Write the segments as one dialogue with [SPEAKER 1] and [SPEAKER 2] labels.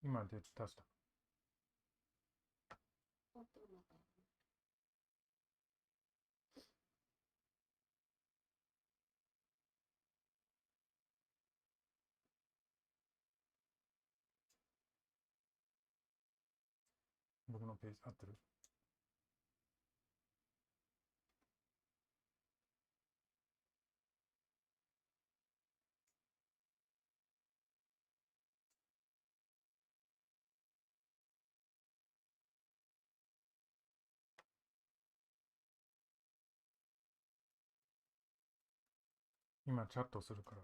[SPEAKER 1] 今出した。僕のページ合ってる？今チャットするから。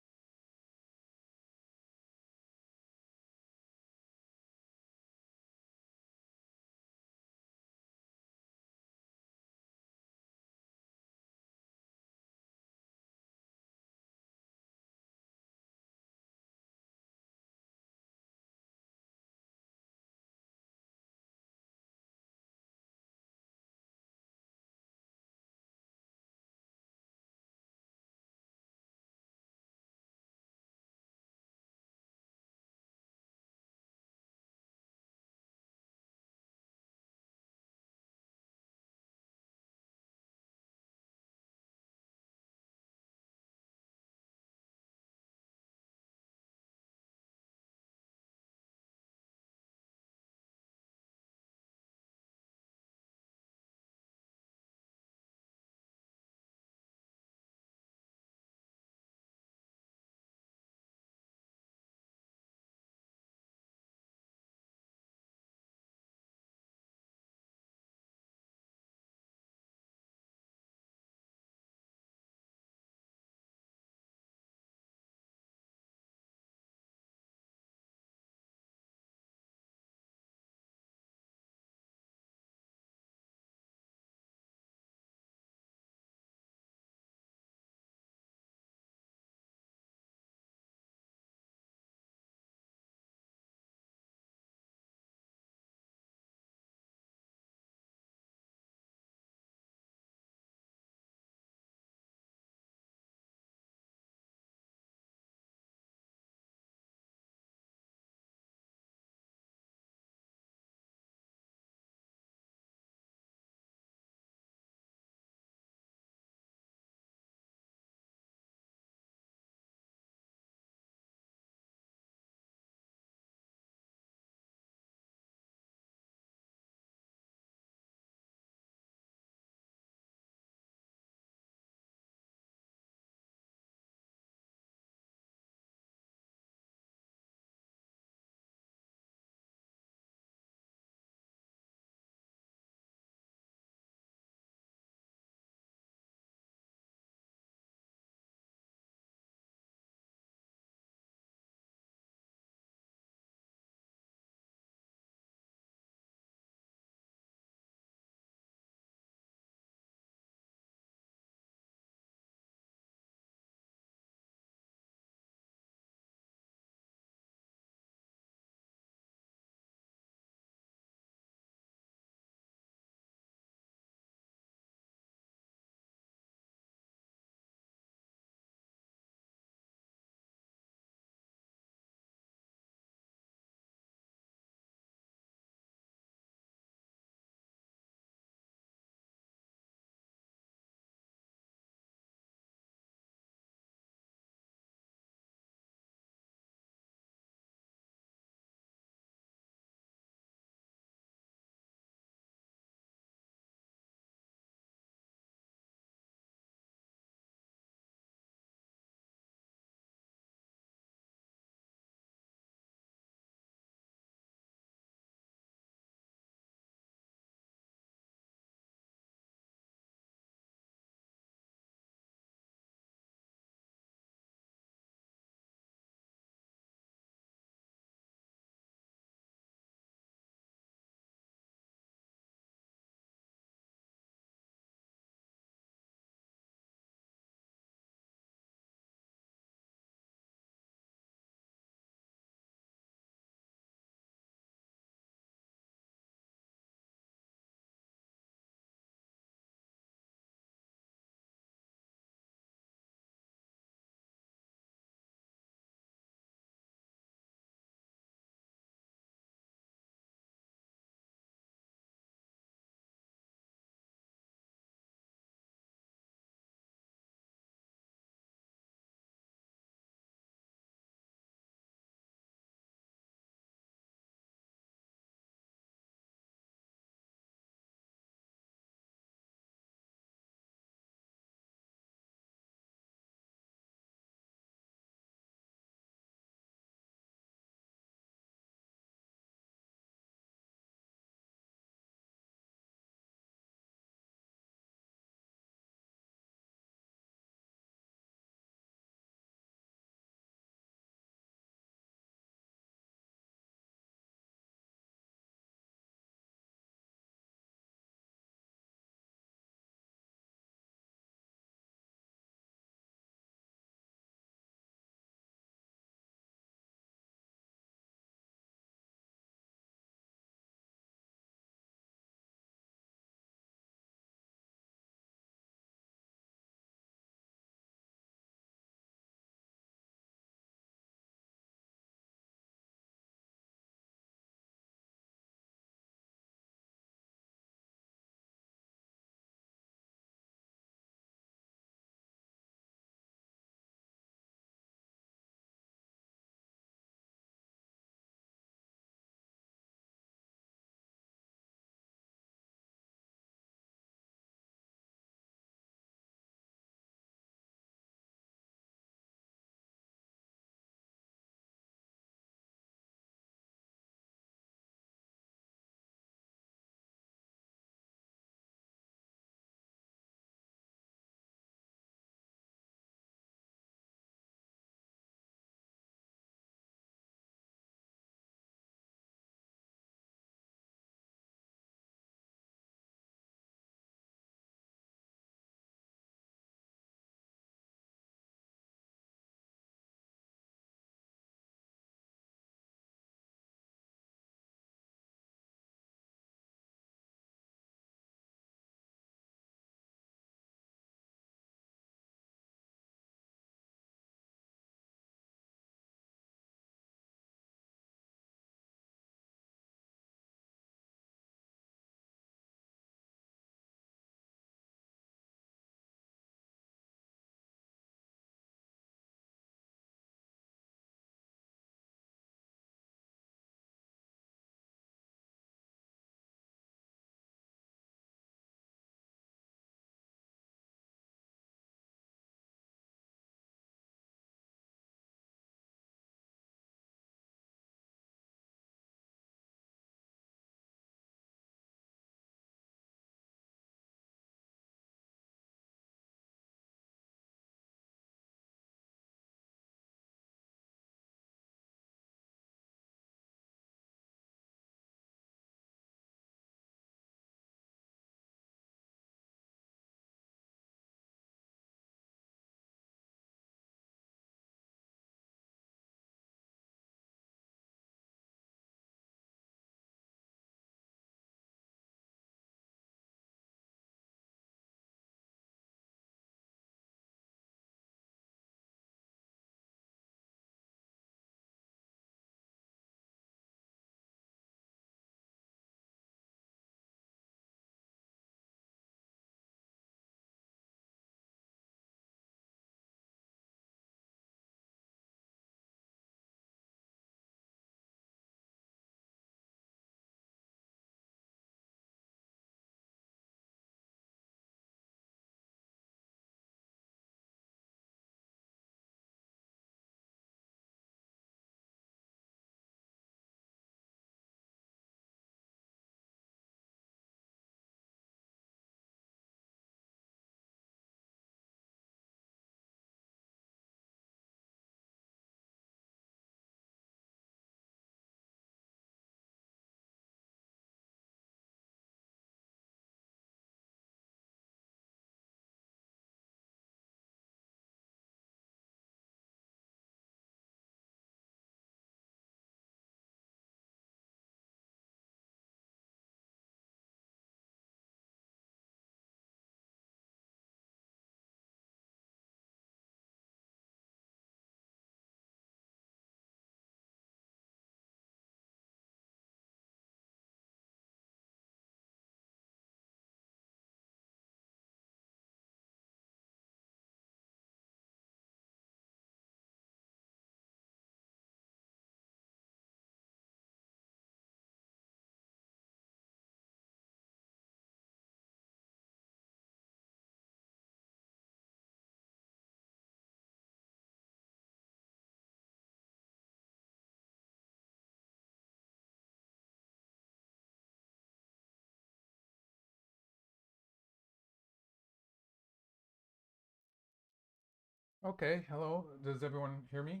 [SPEAKER 1] Okay, hello. Does everyone hear me?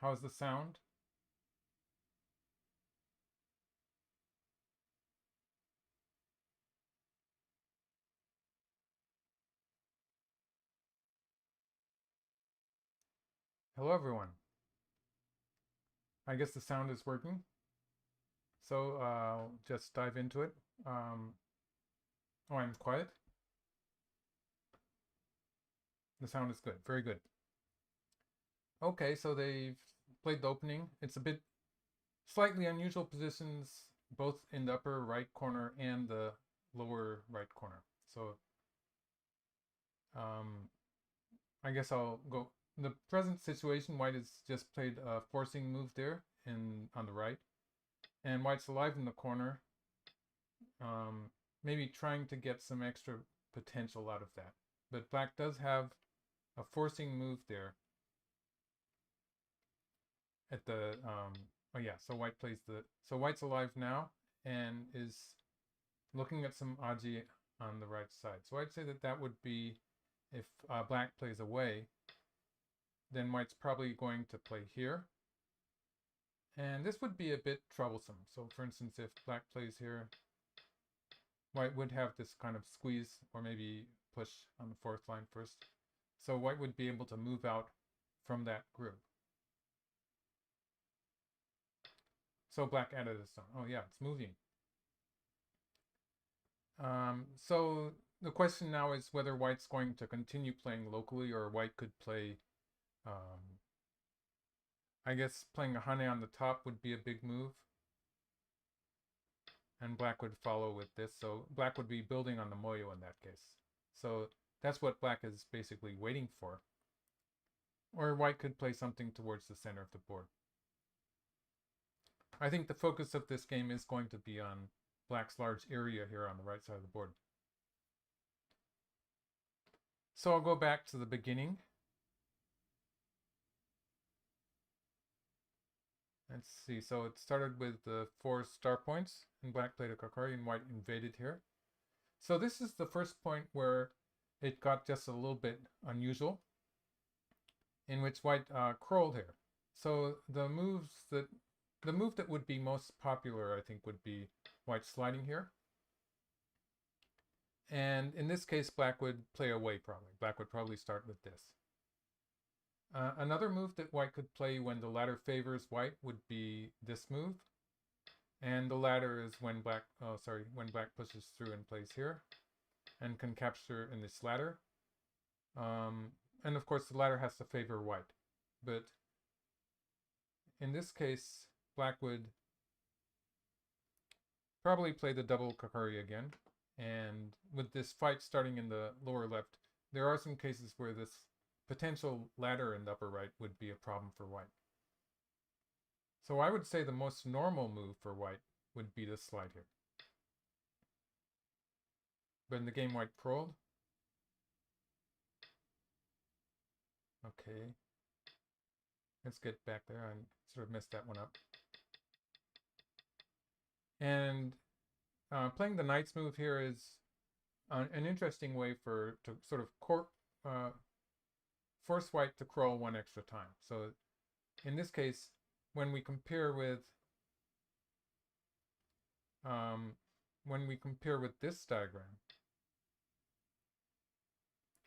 [SPEAKER 1] How's the sound? Hello, everyone. I guess the sound is working. So just dive into it. Oh, I'm quiet. The sound is good. Very good. Okay, so they've played the opening. It's a bit slightly unusual positions, both in the upper right corner and the lower right corner. So um, I guess I'll go. In the present situation, white has just played a forcing move there on the right. And white's alive in the corner, maybe trying to get some extra potential out of that. But black does have a forcing move there at the, oh yeah, so white plays so white's alive now and is looking at some aji on the right side. So I'd say that would be, if black plays away, then white's probably going to play here. And this would be a bit troublesome. So for instance, if black plays here, white would have this kind of squeeze or maybe push on the fourth line first. So white would be able to move out from that group. So black added a stone. Oh yeah, it's moving. So the question now is whether white's going to continue playing locally, or white could play, I guess playing a hane on the top would be a big move. And black would follow with this. So black would be building on the moyo in that case. So that's what black is basically waiting for. Or white could play something towards the center of the board. I think the focus of this game is going to be on black's large area here on the right side of the board. So I'll go back to the beginning. Let's see, so it started with the 4 star points, and black played a kakari and white invaded here. So this is the first point where it got just a little bit unusual, in which white crawled here. So the move that would be most popular, I think, would be white sliding here. And in this case, black would play away probably. Black would probably start with this. Another move that white could play when the ladder favors white would be this move. And the ladder is when black pushes through and plays here and can capture in this ladder. And of course the ladder has to favor white. But in this case, black would probably play the double kakari again. And with this fight starting in the lower left, there are some cases where this potential ladder in the upper right would be a problem for white. So I would say the most normal move for white would be this slide here. But in the game, white crawled. Okay. Let's get back there. I sort of messed that one up. And playing the knight's move here is an interesting way to sort of force white to crawl one extra time. So in this case, when we compare with this diagram,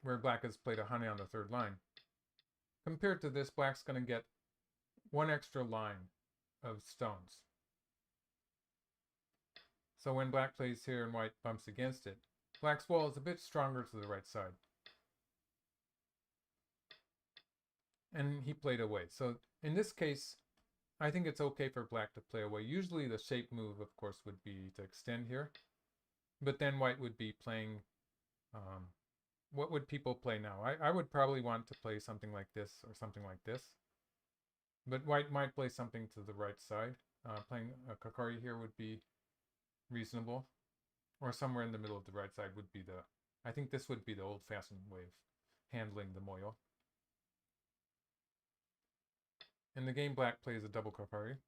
[SPEAKER 1] where black has played a hane on the third line, compared to this, black's going to get one extra line of stones. So when black plays here and white bumps against it, black's wall is a bit stronger to the right side. And he played away. So in this case, I think it's okay for black to play away. Usually the shape move, of course, would be to extend here. But then white would be playing, what would people play now? I would probably want to play something like this or something like this. But white might play something to the right side. Playing a kakari here would be reasonable. Or somewhere in the middle of the right side would be I think this would be the old-fashioned way of handling the moyo. In the game, black plays a double kakari.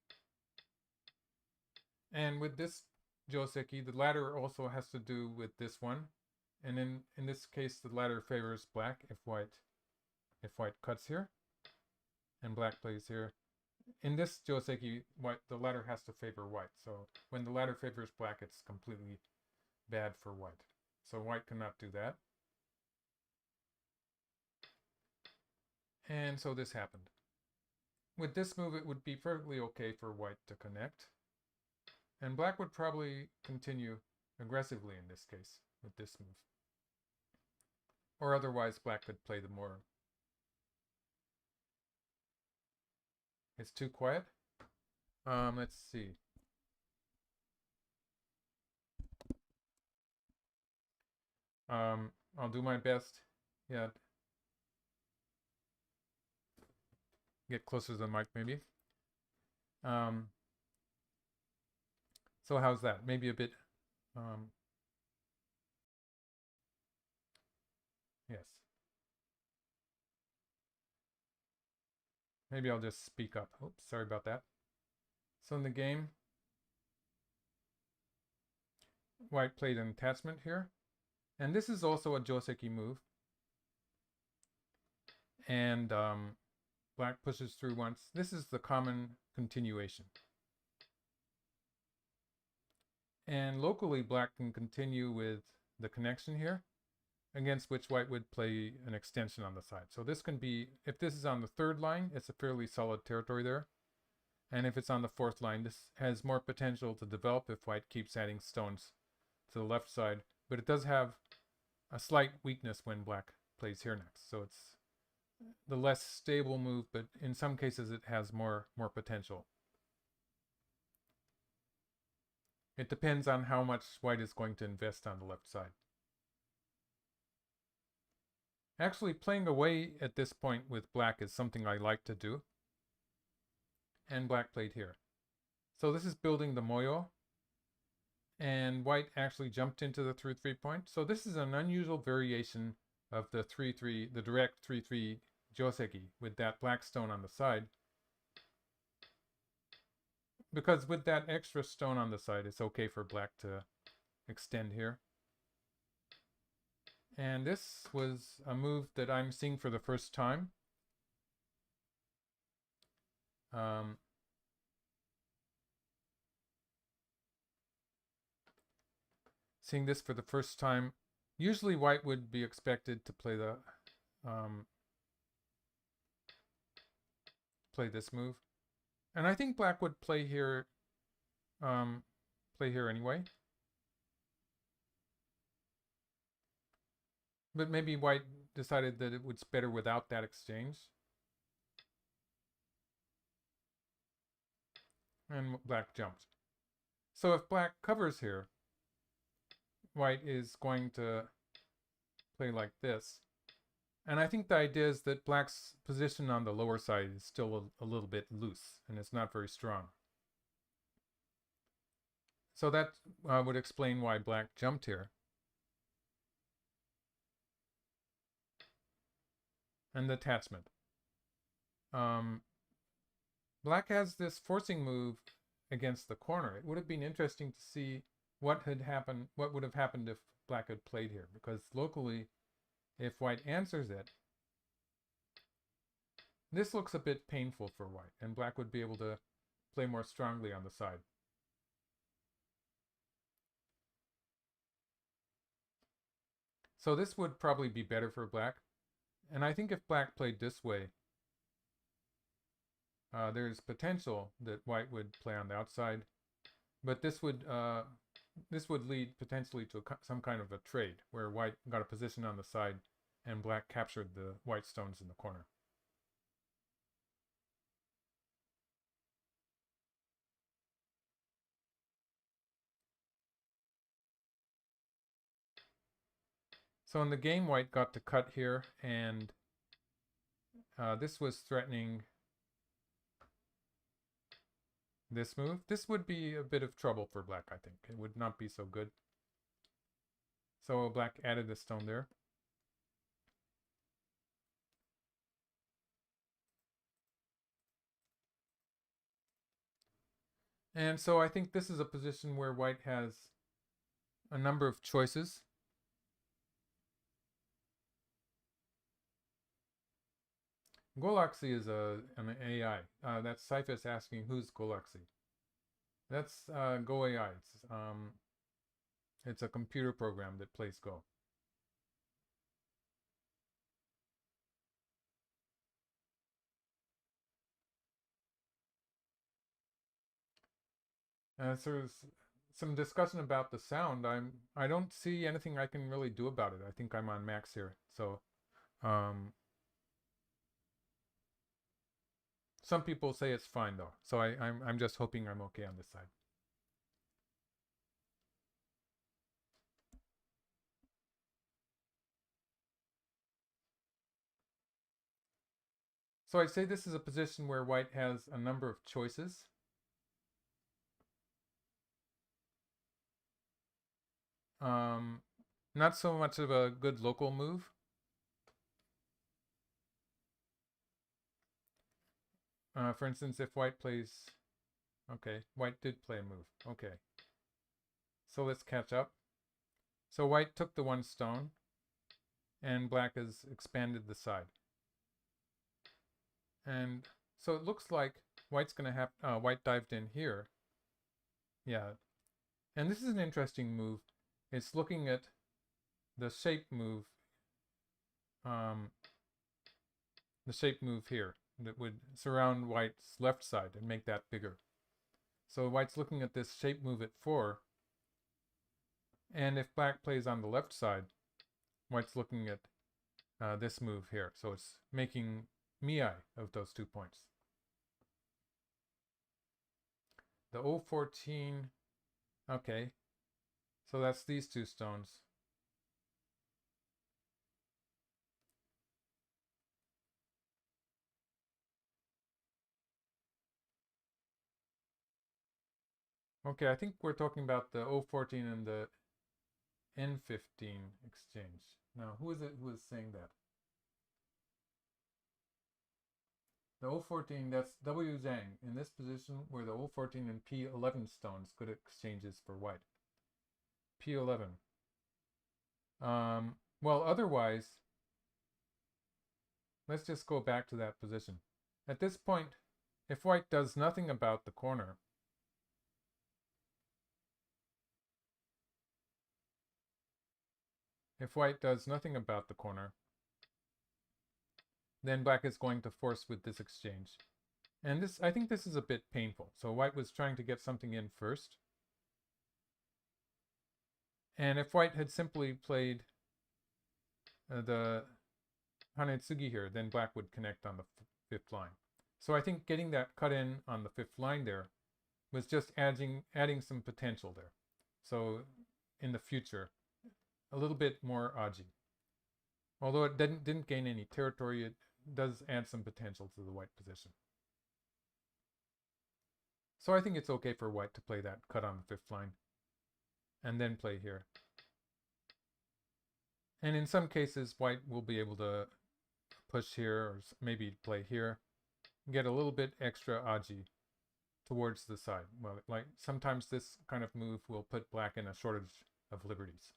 [SPEAKER 1] And with this joseki, the ladder also has to do with this one. And in this case, the ladder favors black if white cuts here, and black plays here. In this joseki, the ladder has to favor white. So when the ladder favors black, it's completely bad for white. So white cannot do that. And so this happened. With this move, it would be perfectly okay for white to connect. And black would probably continue aggressively in this case with this move. Or otherwise, black could play the more. It's too quiet. Let's see. I'll do my best. Yeah. Get closer to the mic, maybe. So how's that? Maybe a bit. Yes. Maybe I'll just speak up. Oops, sorry about that. So in the game, white played an attachment here. And this is also a joseki move. And black pushes through once. This is the common continuation. And locally, black can continue with the connection here, against which white would play an extension on the side. So this can be, if this is on the third line, it's a fairly solid territory there. And if it's on the fourth line, this has more potential to develop if white keeps adding stones to the left side. But it does have a slight weakness when black plays here next. So it's the less stable move, but in some cases it has more potential. It depends on how much white is going to invest on the left side. Actually, playing away at this point with black is something I like to do. And black played here. So this is building the moyo. And white actually jumped into the 3-3 point. So this is an unusual variation of the 3-3, the direct 3-3 joseki with that black stone on the side. Because with that extra stone on the side, it's okay for black to extend here. And this was a move that I'm seeing for the first time. Seeing this for the first time. Usually white would be expected to play the play this move. And I think black would play here anyway. But maybe white decided that it was better without that exchange. And black jumped. So if black covers here, white is going to play like this. And I think the idea is that black's position on the lower side is still a little bit loose, and it's not very strong. So that would explain why black jumped here. And the attachment. Black has this forcing move against the corner. It would have been interesting to see what would have happened if black had played here, because locally, if white answers it, this looks a bit painful for white, and black would be able to play more strongly on the side. So this would probably be better for black. And I think if black played this way, there's potential that white would play on the outside, but this would lead potentially to some kind of a trade where white got a position on the side and black captured the white stones in the corner. So in the game, white got to cut here, and this was threatening this move. This would be a bit of trouble for black, I think. It would not be so good. So black added a stone there. And so I think this is a position where white has a number of choices. Golaxy is an AI. That's Cyphus asking who's Golaxy. That's Go AI. It's a computer program that plays Go. So there's some discussion about the sound. I don't see anything I can really do about it. I think I'm on max here. So um, some people say it's fine though. So I'm just hoping I'm okay on this side. So I'd say this is a position where white has a number of choices. Not so much of a good local move. For instance, if white plays, okay, white did play a move. Okay, so let's catch up. So white took the one stone, and black has expanded the side. And so it looks like white's going to have, white dived in here. Yeah, and this is an interesting move. It's looking at the shape move, um, here that would surround white's left side and make that bigger. So white's looking at this shape move at 4, and if black plays on the left side, white's looking at this move here. So it's making miai of those 2 points. The O14, okay, so that's these 2 stones. Okay, I think we're talking about the O14 and the N15 exchange. Now, who is it who is saying that? The O14, that's W Zhang, in this position where the O14 and P11 stones, good exchanges for white. P11. Well, otherwise, let's just go back to that position. At this point, if white does nothing about the corner, then black is going to force with this exchange. And this, I think this is a bit painful. So white was trying to get something in first. And if white had simply played the Hanetsugi here, then black would connect on the 5th line. So I think getting that cut in on the 5th line there was just adding some potential there. So in the future, a little bit more aji. Although it didn't gain any territory, it does add some potential to the white position. So I think it's okay for white to play that cut on the 5th line and then play here. And in some cases, white will be able to push here or maybe play here, get a little bit extra aji towards the side. Well, like sometimes this kind of move will put black in a shortage of liberties.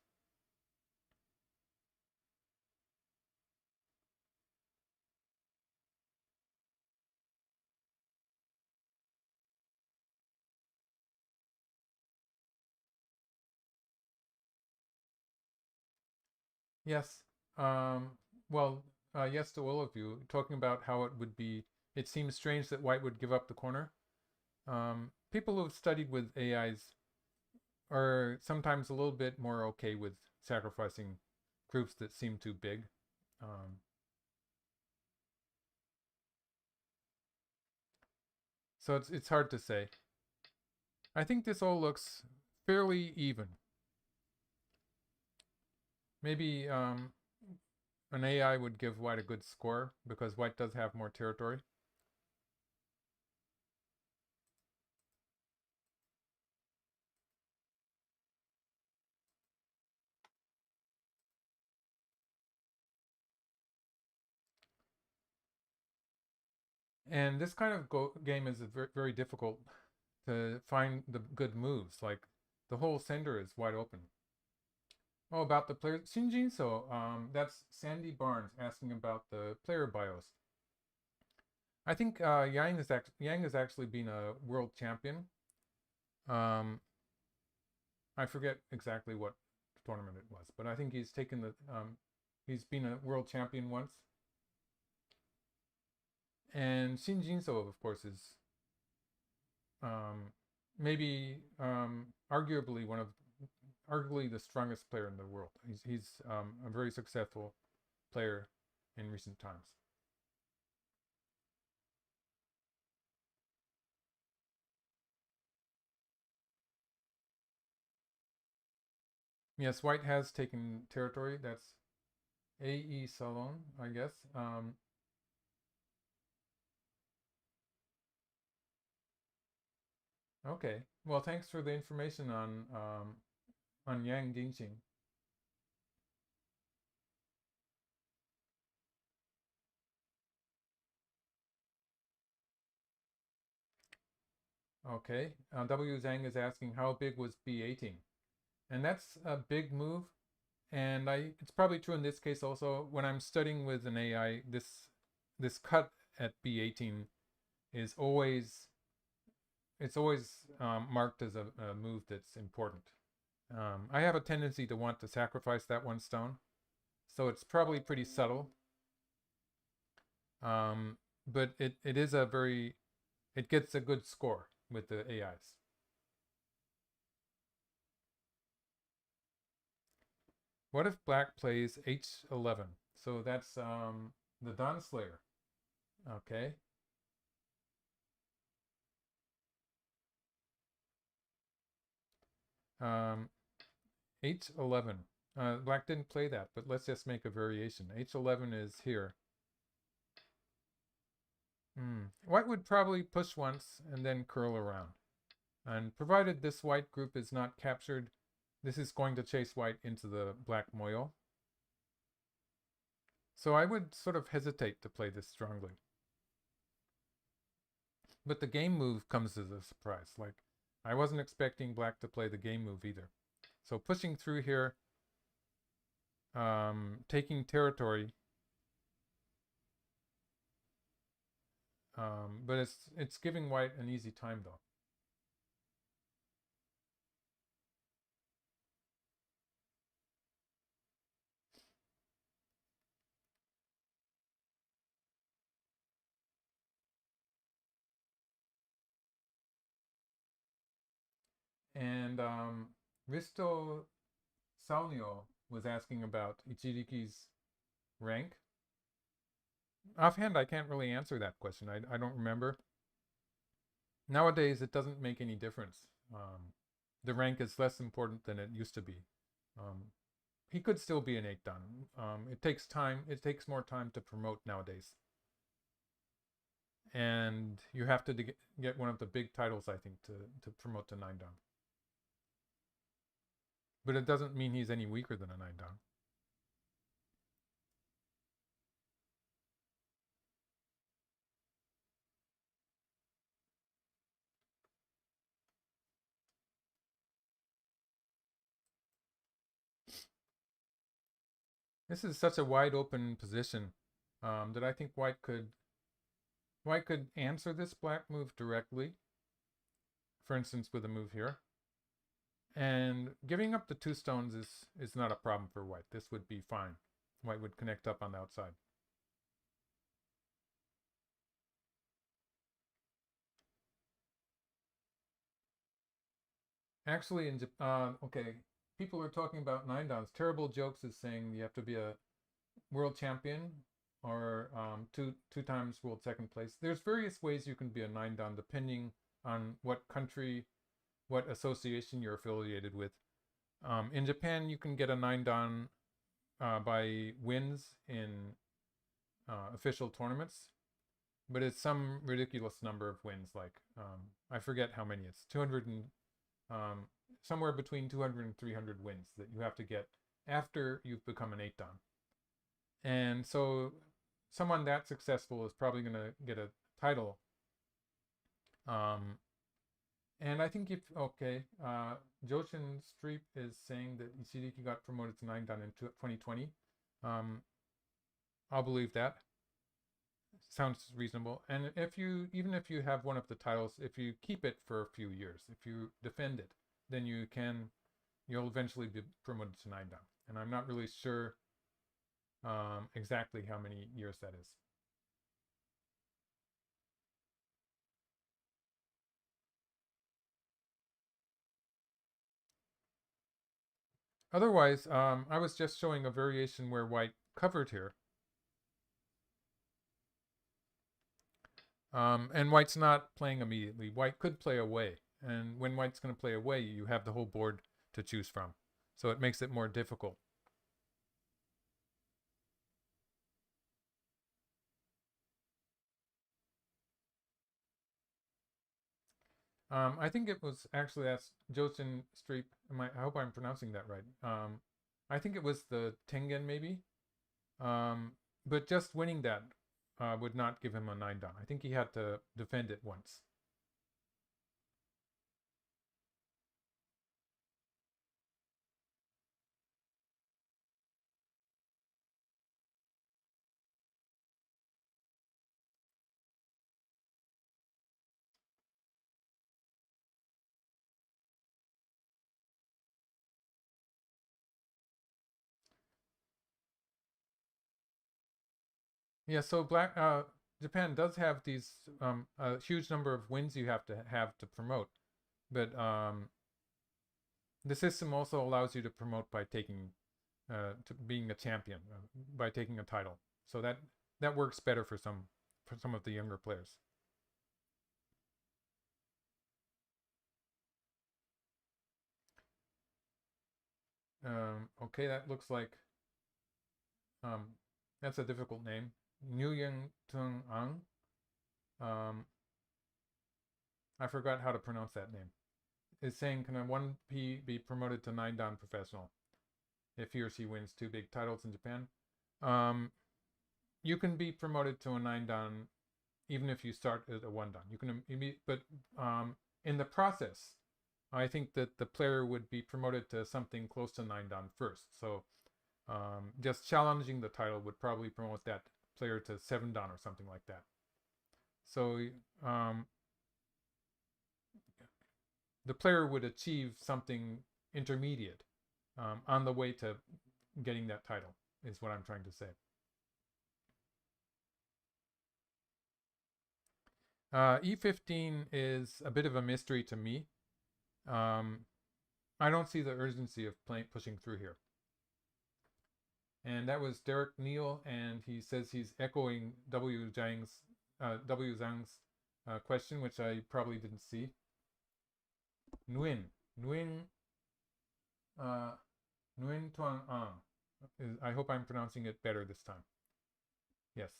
[SPEAKER 1] Yes. Well, yes to all of you. Talking about how it would be, it seems strange that white would give up the corner. People who've studied with AIs are sometimes a little bit more okay with sacrificing groups that seem too big. So it's hard to say. I think this all looks fairly even. Maybe an AI would give white a good score because white does have more territory. And this kind of game is very, very difficult to find the good moves. Like the whole sender is wide open. Oh, about the player Shinjin. So that's Sandy Barnes asking about the player bios. I think Yang has actually been a world champion. Um, I forget exactly what tournament it was, but I think he's taken the he's been a world champion once. And Shin Jinso, of course, is maybe arguably the strongest player in the world. He's a very successful player in recent times. Yes, White has taken territory. That's AE Salon, I guess. Okay. Well, thanks for the information on Yang Dingxing. Okay. W Zhang is asking how big was B18, and that's a big move. And it's probably true in this case also. When I'm studying with an AI, this cut at B18 is always marked as a move that's important. I have a tendency to want to sacrifice that one stone, so it's probably pretty subtle. But it is it gets a good score with the AIs. What if black plays H11? So that's the Dawn Slayer. Okay. Um, H11. Black didn't play that, but let's just make a variation. H11 is here. White would probably push once and then curl around. And provided this white group is not captured, this is going to chase white into the black moil. So I would sort of hesitate to play this strongly. But the game move comes as a surprise. Like, I wasn't expecting black to play the game move either. So pushing through here, taking territory, but it's giving white an easy time though. And Risto Salnio was asking about Ichiriki's rank. Offhand, I can't really answer that question. I don't remember. Nowadays, it doesn't make any difference. The rank is less important than it used to be. He could still be an 8 dan. It takes time. It takes more time to promote nowadays. And you have to get one of the big titles, I think, to promote to 9 dan. But it doesn't mean he's any weaker than a 9 dan. This is such a wide open position that I think white could answer this black move directly. For instance, with a move here. And giving up the 2 stones is not a problem for white. This would be fine. White would connect up on the outside. Actually, okay, people are talking about 9 dans. Terrible Jokes is saying you have to be a world champion or two times world second place. There's various ways you can be a 9 dan depending on what country, what association you're affiliated with. In Japan, you can get a 9 dan by wins in official tournaments, but it's some ridiculous number of wins. Like I forget how many. It's 200 and somewhere between 200 and 300 wins that you have to get after you've become an 8 dan. And so someone that successful is probably going to get a title. And I think Joshin Streep is saying that Ichiriki got promoted to 9 dan in 2020. I'll believe that. sounds reasonable. And even if you have one of the titles, if you keep it for a few years, if you defend it, then you'll eventually be promoted to 9 dan. And I'm not really sure exactly how many years that is. Otherwise, I was just showing a variation where white covered here. And white's not playing immediately. White could play away. And when white's going to play away, you have the whole board to choose from. So it makes it more difficult. I think it was actually, that's Jochen Streep. I hope I'm pronouncing that right. I think it was the Tengen maybe. But just winning that would not give him a 9 dan. I think he had to defend it once. Yeah, so Japan does have these a huge number of wins you have to promote, but the system also allows you to promote by taking to being a champion by taking a title. So that works better for some of the younger players. Okay, that looks like that's a difficult name. Nguyen Tung Ang. I forgot how to pronounce that name. Is saying, can a 1P be promoted to 9 dan professional if he or she wins 2 big titles in Japan? You can be promoted to a 9 dan even if you start at a 1 dan. You can, but in the process, I think that the player would be promoted to something close to 9 dan first. So just challenging the title would probably promote that player to 7 dan or something like that. So the player would achieve something intermediate on the way to getting that title, is what I'm trying to say. E15 is a bit of a mystery to me. I don't see the urgency of pushing through here. And that was Derek Neal, and he says he's echoing W. Zhang's question, which I probably didn't see. Nguyen Tuan Ang. I hope I'm pronouncing it better this time. Yes.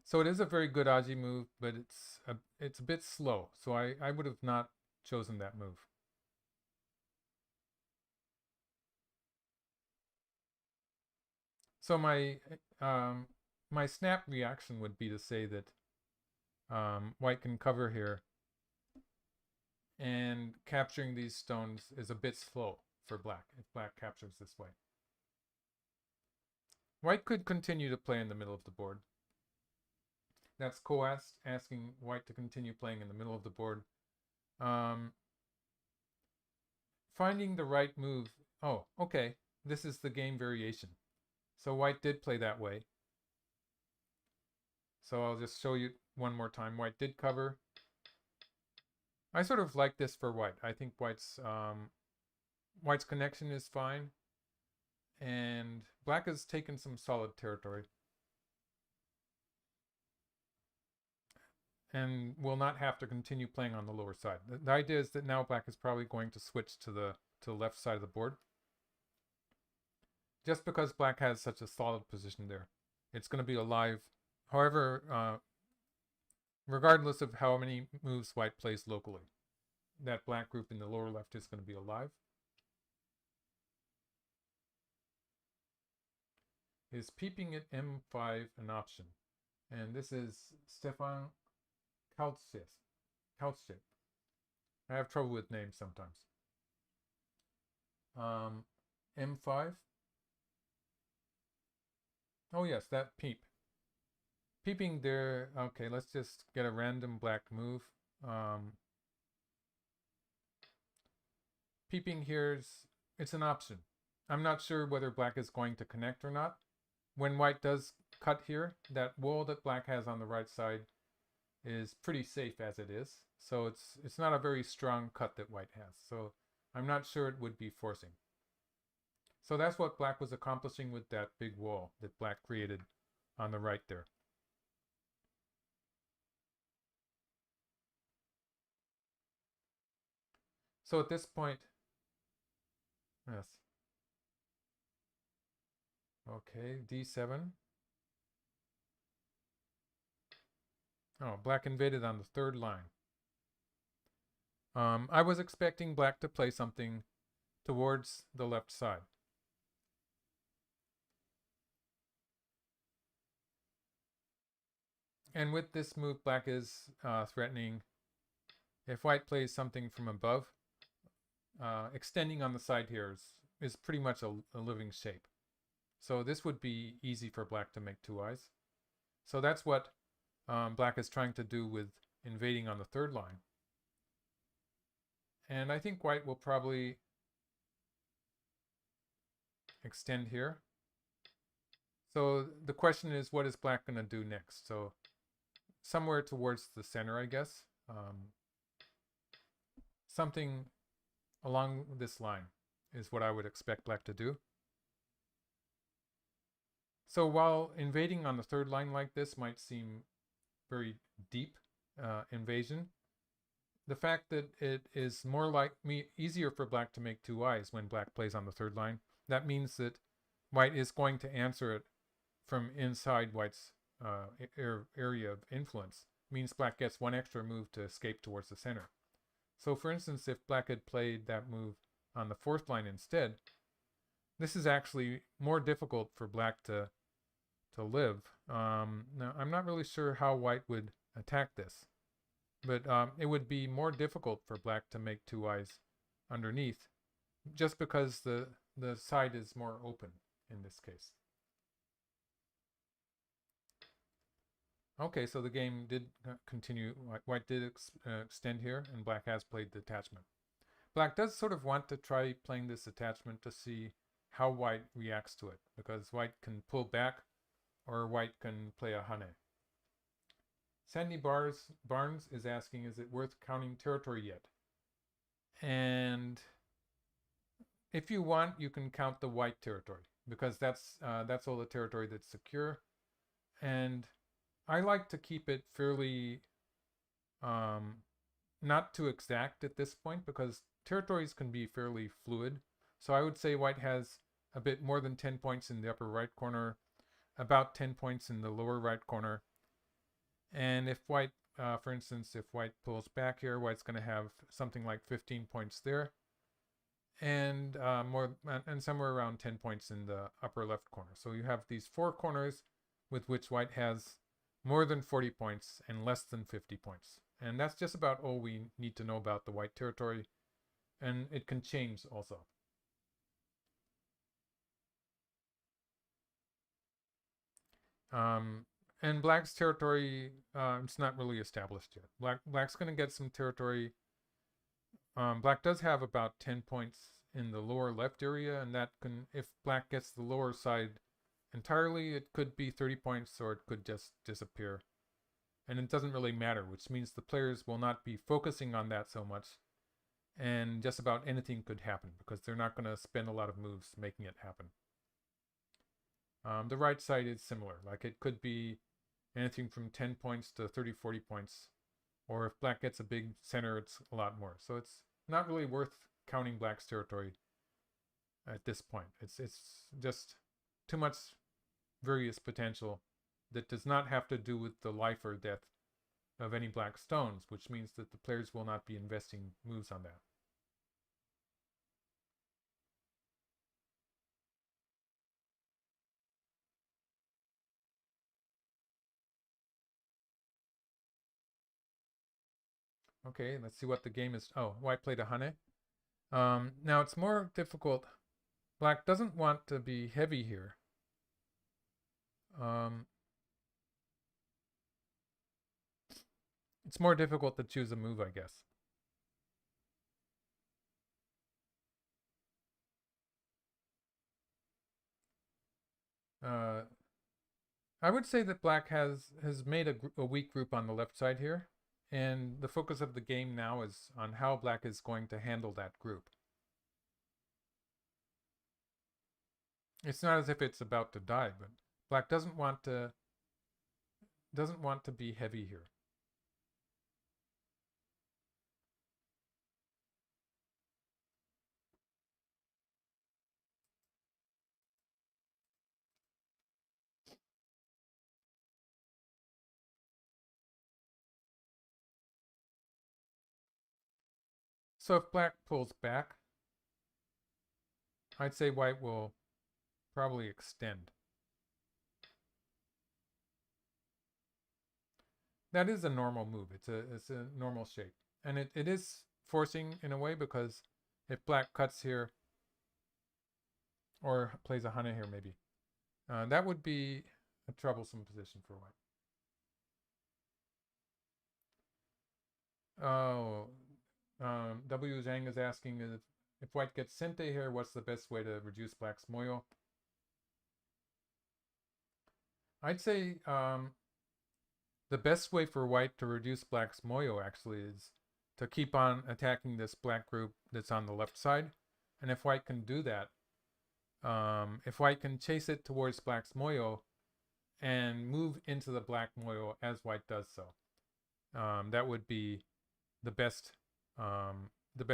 [SPEAKER 1] So it is a very good Aji move, but it's a bit slow. So I would have not chosen that move. So my snap reaction would be to say that white can cover here, and capturing these stones is a bit slow for black if black captures this way. White could continue to play in the middle of the board. That's Coast asking white to continue playing in the middle of the board. Finding the right move. Oh, okay. This is the game variation. So white did play that way. So I'll just show you one more time. White did cover. I sort of like this for white. I think white's connection is fine. And black has taken some solid territory. And will not have to continue playing on the lower side. The idea is that now black is probably going to switch to the left side of the board. Just because black has such a solid position there. It's going to be alive. However, regardless of how many moves white plays locally, that black group in the lower left is going to be alive. Is peeping at M5 an option? And this is Stefan Kautschik. I have trouble with names sometimes. M5. Oh yes, that peep. Peeping there, okay, let's just get a random black move. Peeping here's, it's an option. I'm not sure whether black is going to connect or not. When white does cut here, that wall that black has on the right side is pretty safe as it is. So it's not a very strong cut that white has. So I'm not sure it would be forcing. So that's what black was accomplishing with that big wall that black created on the right there. So at this point, yes. Okay, d7. Oh, black invaded on the third line. I was expecting black to play something towards the left side. And with this move, black is threatening. If white plays something from above, extending on the side here is pretty much a living shape. So this would be easy for black to make two eyes. So that's what black is trying to do with invading on the third line. And I think white will probably extend here. So the question is, what is black going to do next? So somewhere towards the center, I guess. Something along this line is what I would expect black to do. So while invading on the third line like this might seem very deep invasion, the fact that it is easier for black to make two eyes when black plays on the third line, that means that white is going to answer it from inside white's area of influence. Means black gets one extra move to escape towards the center. So for instance, if black had played that move on the fourth line instead, this is actually more difficult for black to live. Now, I'm not really sure how white would attack this, but it would be more difficult for black to make two eyes underneath, just because the side is more open in this case. Okay, so the game did continue. White did extend here, and black has played the attachment. Black does sort of want to try playing this attachment to see how white reacts to it, because white can pull back, or white can play a hane. Sandy Barnes is asking, is it worth counting territory yet? And if you want, you can count the white territory, because that's all the territory that's secure. And I like to keep it fairly not too exact at this point, because territories can be fairly fluid. So I would say white has a bit more than 10 points in the upper right corner, about 10 points in the lower right corner. And if white, for instance, if white pulls back here, white's going to have something like 15 points there, and somewhere around 10 points in the upper left corner. So you have these four corners with which white has more than 40 points and less than 50 points. And that's just about all we need to know about the white territory. And it can change also. And black's territory, it's not really established yet. Black's going to get some territory. Black does have about 10 points in the lower left area, and that can, if black gets the lower side entirely, it could be 30 points, or it could just disappear. And it doesn't really matter, which means the players will not be focusing on that so much, and just about anything could happen, because they're not going to spend a lot of moves making it happen. The right side is similar. Like, it could be anything from 10 points to 30, 40 points. Or if black gets a big center, it's a lot more. So it's not really worth counting black's territory at this point. It's just too much various potential that does not have to do with the life or death of any black stones, which means that the players will not be investing moves on that. Okay, let's see what the game is. Oh, white played a hane. Now it's more difficult. Black doesn't want to be heavy here. Um, it's more difficult to choose a move, I guess. Uh, I would say that black has made a weak group on the left side here, and the focus of the game now is on how black is going to handle that group. It's not as if it's about to die, but black doesn't want to be heavy here. So if black pulls back, I'd say white will probably extend. That is a normal move. It's a normal shape. And it is forcing in a way, because if black cuts here or plays a hana here maybe, that would be a troublesome position for white. Oh, W. Zhang is asking if white gets sente here, what's the best way to reduce black's moyo? I'd say the best way for white to reduce black's moyo actually is to keep on attacking this black group that's on the left side. And if white can do that, if white can chase it towards black's moyo and move into the black moyo as white does so, that would be the best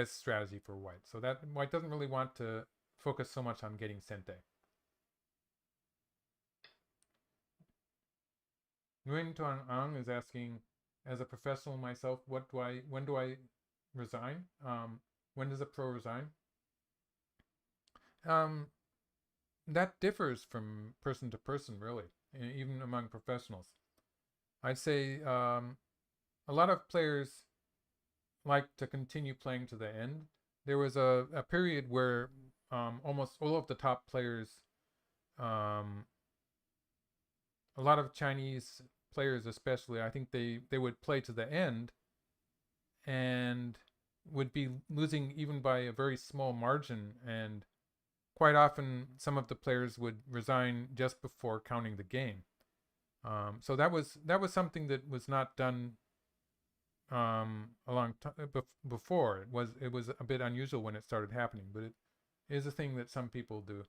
[SPEAKER 1] strategy for white. So that white doesn't really want to focus so much on getting sente. Nguyen Tuan Ang is asking, as a professional myself, when do I resign? When does a pro resign? That differs from person to person, really, even among professionals. I'd say a lot of players like to continue playing to the end. There was a period where almost all of the top players, a lot of Chinese players especially, I think they would play to the end and would be losing even by a very small margin, and quite often some of the players would resign just before counting the game. So that was something that was not done a long time before. It was a bit unusual when it started happening, but it is a thing that some people do.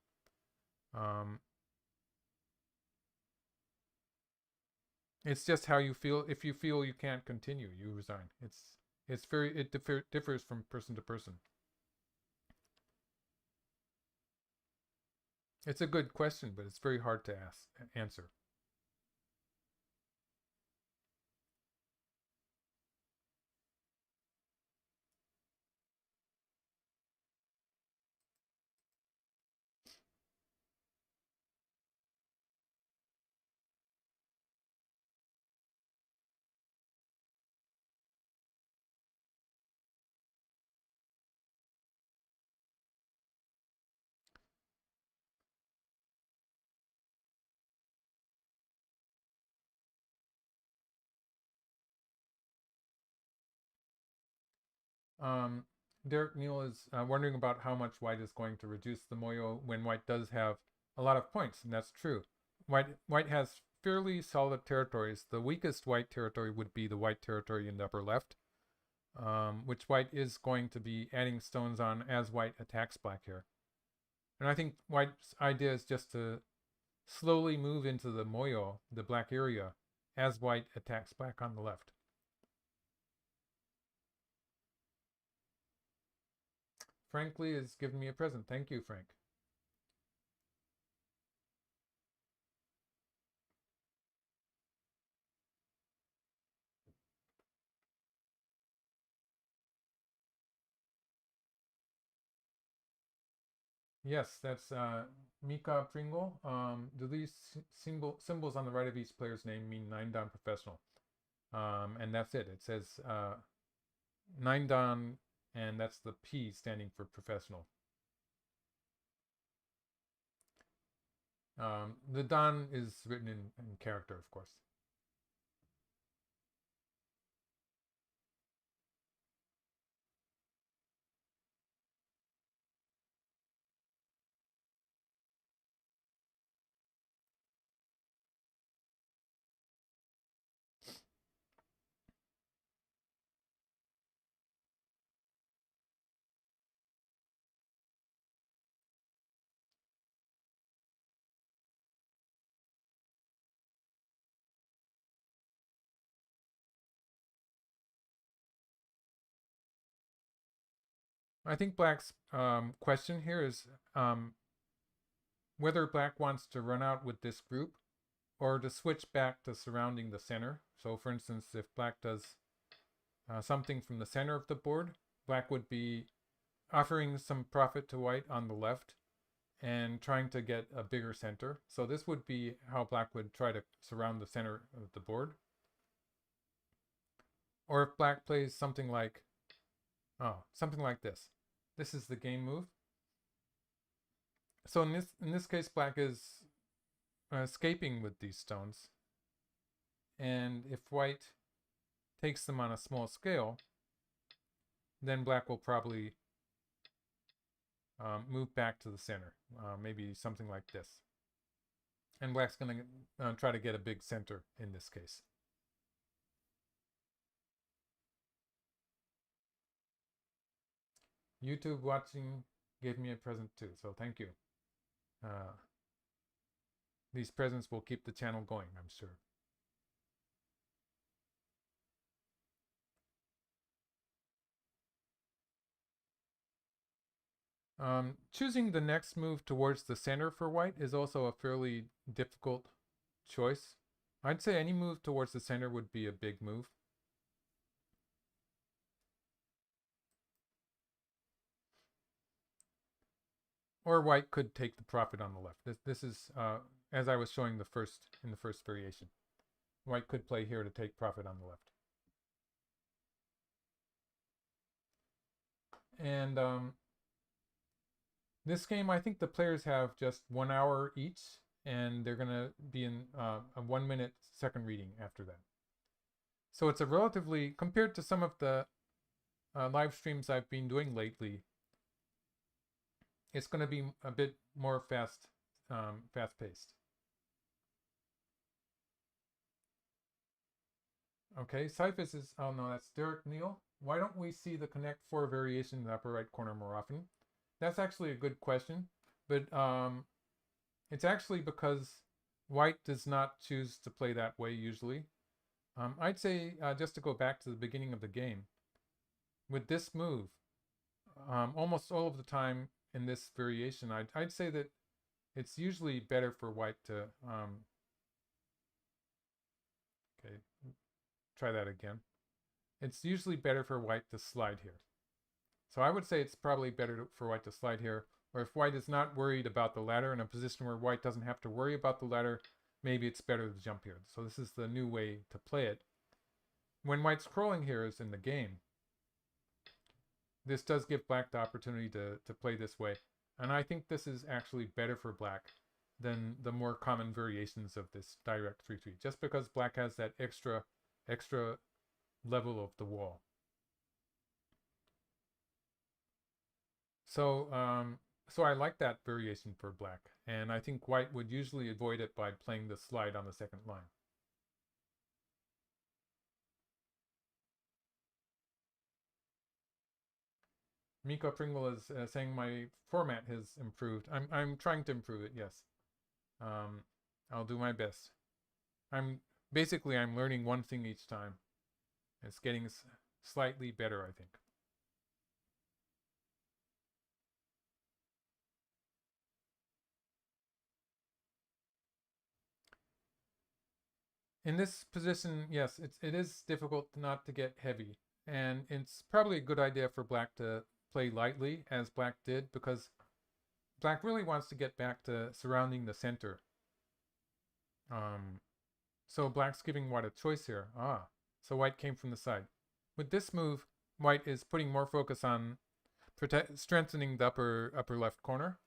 [SPEAKER 1] It's just how you feel. If you feel you can't continue, you resign. It differs from person to person. It's a good question, but it's very hard to answer. Um, Derek Neal is wondering about how much white is going to reduce the moyo when white does have a lot of points, and that's true. White has fairly solid territories. The weakest white territory would be the white territory in the upper left, which white is going to be adding stones on as white attacks black here. And I think white's idea is just to slowly move into the moyo, the black area, as white attacks black on the left. Frank Lee has given me a present. Thank you, Frank. Yes, that's Mika Pringle. Do these symbols on the right of each player's name mean 9-dan professional? And that's it. It says 9-dan, and that's the P standing for professional. The dan is written in character, of course. I think black's question here is whether black wants to run out with this group or to switch back to surrounding the center. So for instance, if black does something from the center of the board, black would be offering some profit to white on the left and trying to get a bigger center. So this would be how black would try to surround the center of the board. Or if black plays something like, something like this. This is the game move. So in this case, black is escaping with these stones. And if white takes them on a small scale, then black will probably move back to the center, maybe something like this. And black's going to try to get a big center in this case. YouTube watching gave me a present too, so thank you. These presents will keep the channel going, I'm sure. Choosing the next move towards the center for white is also a fairly difficult choice. I'd say any move towards the center would be a big move. Or white could take the profit on the left. This is as I was showing in the first variation. White could play here to take profit on the left. And this game, I think the players have just 1 hour each, and they're going to be in a 1 minute second reading after that. So it's a relatively, compared to some of the live streams I've been doing lately, it's going to be a bit more fast-paced. Okay, Cyphus is, oh no, that's Derek Neal. Why don't we see the Connect 4 variation in the upper right corner more often? That's actually a good question, but it's actually because white does not choose to play that way usually. I'd say, just to go back to the beginning of the game, with this move, almost all of the time in this variation, I'd say that it's usually better for white to, okay, try that again. It's usually better for white to slide here. So I would say it's probably better for white to slide here, or if white is not worried about the ladder, in a position where white doesn't have to worry about the ladder, maybe it's better to jump here. So this is the new way to play it. When white's scrolling here is in the game, this does give black the opportunity to play this way. And I think this is actually better for black than the more common variations of this direct 3-3, just because black has that extra level of the wall. So so I like that variation for black, and I think white would usually avoid it by playing the slide on the second line. Miko Pringle is saying my format has improved. I'm trying to improve it, yes. I'll do my best. I'm learning one thing each time. It's getting slightly better, I think. In this position, yes, it is difficult not to get heavy. And it's probably a good idea for black to play lightly, as black did, because black really wants to get back to surrounding the center. So black's giving white a choice here. So white came from the side. With this move, white is putting more focus on strengthening the upper left corner.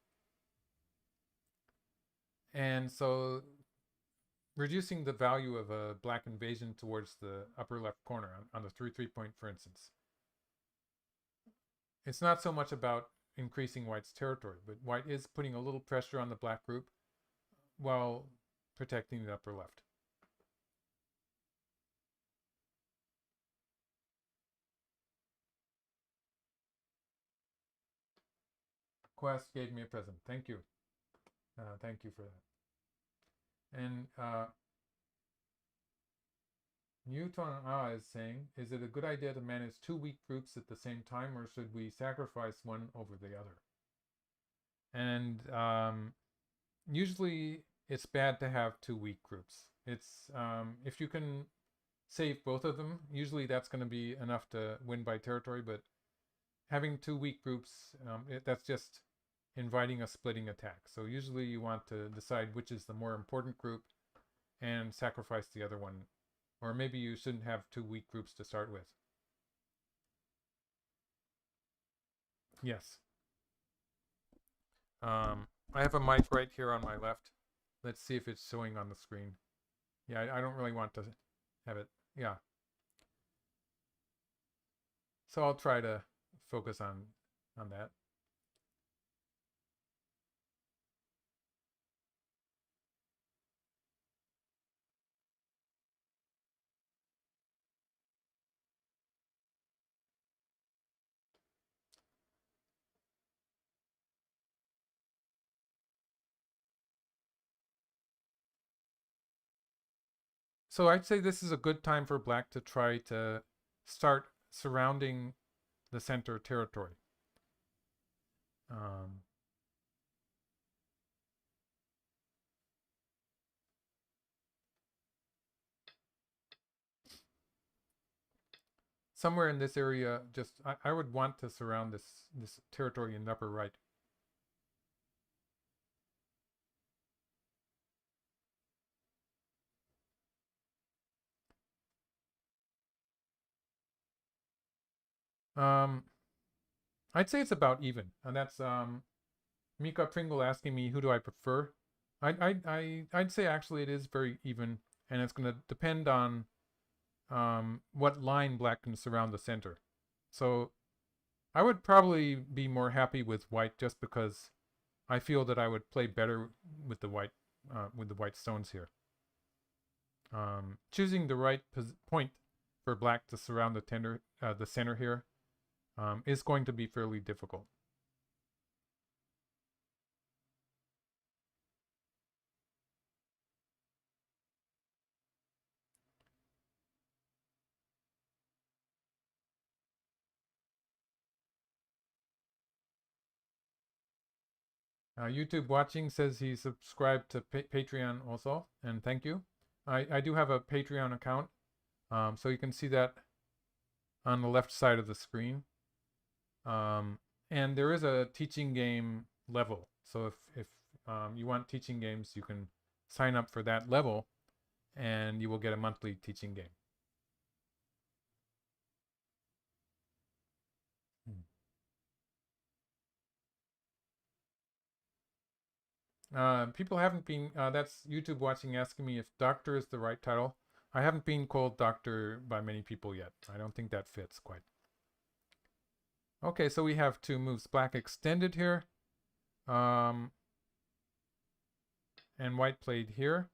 [SPEAKER 1] And so reducing the value of a black invasion towards the upper left corner on the 3-3 point, for instance. It's not so much about increasing white's territory, but white is putting a little pressure on the black group while protecting the upper left. Quest gave me a present. Thank you. Thank you for that. And Newton is saying, is it a good idea to manage two weak groups at the same time, or should we sacrifice one over the other? And usually it's bad to have two weak groups. It's if you can save both of them, usually that's going to be enough to win by territory, but having two weak groups, that's just inviting a splitting attack. So usually you want to decide which is the more important group and sacrifice the other one. Or maybe you shouldn't have two weak groups to start with. Yes. I have a mic right here on my left. Let's see if it's showing on the screen. Yeah, I don't really want to have it. Yeah. So I'll try to focus on that. So I'd say this is a good time for black to try to start surrounding the center territory. Somewhere in this area, just I would want to surround this territory in the upper right. I'd say it's about even, and that's Mika Pringle asking me who do I prefer. I'd say actually it is very even, and it's going to depend on what line black can surround the center. So I would probably be more happy with white just because I feel that I would play better with the white stones here. Choosing the right point for black to surround the center here is going to be fairly difficult. YouTube watching says he subscribed to Patreon also, and thank you. I do have a Patreon account, so you can see that on the left side of the screen. And there is a teaching game level, so if you want teaching games, you can sign up for that level, and you will get a monthly teaching game. People haven't been, that's YouTube watching asking me if doctor is the right title. I haven't been called doctor by many people yet. I don't think that fits quite. Okay, so we have two moves. Black extended here. And white played here.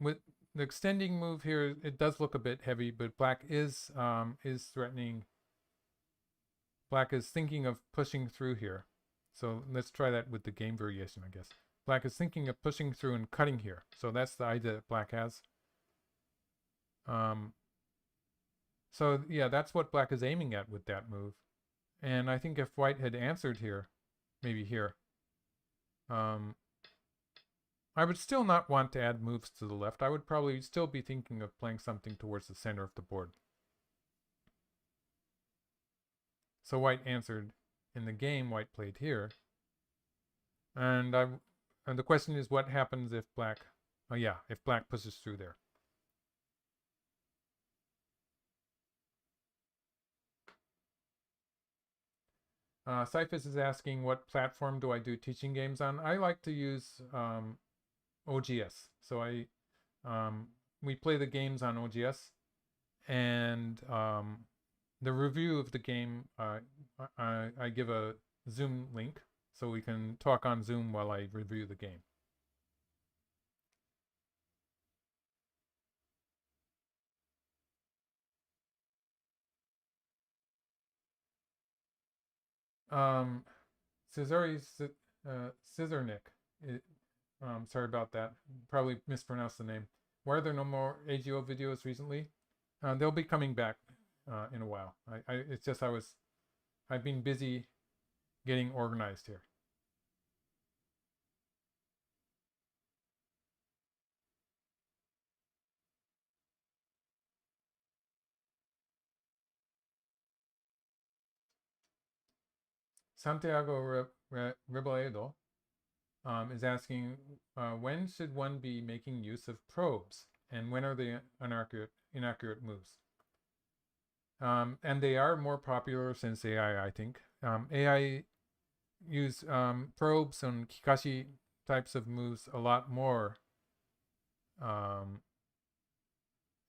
[SPEAKER 1] With the extending move here, it does look a bit heavy, but black is threatening. Black is thinking of pushing through here. So let's try that with the game variation, I guess. Black is thinking of pushing through and cutting here. So that's the idea that black has. So yeah, that's what black is aiming at with that move. And I think if white had answered here, maybe here, I would still not want to add moves to the left. I would probably still be thinking of playing something towards the center of the board. So white answered in the game, white played here. And the question is what happens if black, if black pushes through there. Cyphus is asking what platform do I do teaching games on? I like to use OGS. So we play the games on OGS, and the review of the game, I give a Zoom link so we can talk on Zoom while I review the game. Scissornik. Sorry about that. Probably mispronounced the name. Why are there no more AGO videos recently? They'll be coming back in a while. It's just I've been busy getting organized here. Santiago Reboledo is asking, when should one be making use of probes, and when are they inaccurate moves? And they are more popular since AI, I think. AI use probes and Kikashi types of moves a lot more.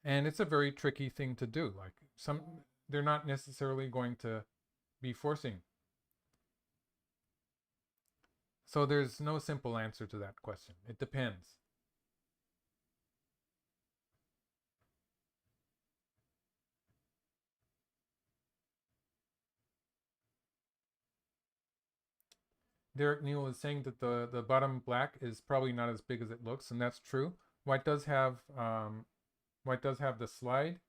[SPEAKER 1] And it's a very tricky thing to do. Like they're not necessarily going to be forcing. So there's no simple answer to that question. It depends. Derek Neal is saying that the bottom black is probably not as big as it looks, and that's true. White does have the slide.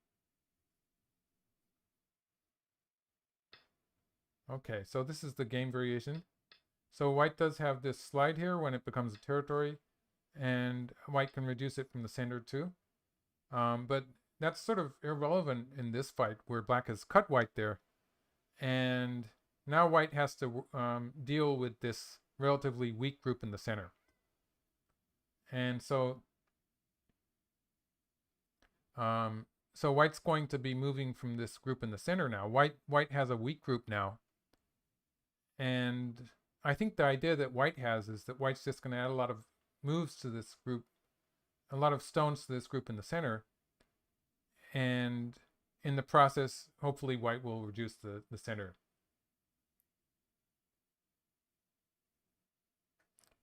[SPEAKER 1] Okay, so this is the game variation. So white does have this slide here when it becomes a territory, and white can reduce it from the center too. But that's sort of irrelevant in this fight where black has cut white there, and now white has to deal with this relatively weak group in the center. And so white's going to be moving from this group in the center now. White has a weak group now. And I think the idea that white has is that white's just going to add a lot of moves to this group, a lot of stones to this group in the center. And in the process, hopefully white will reduce the center.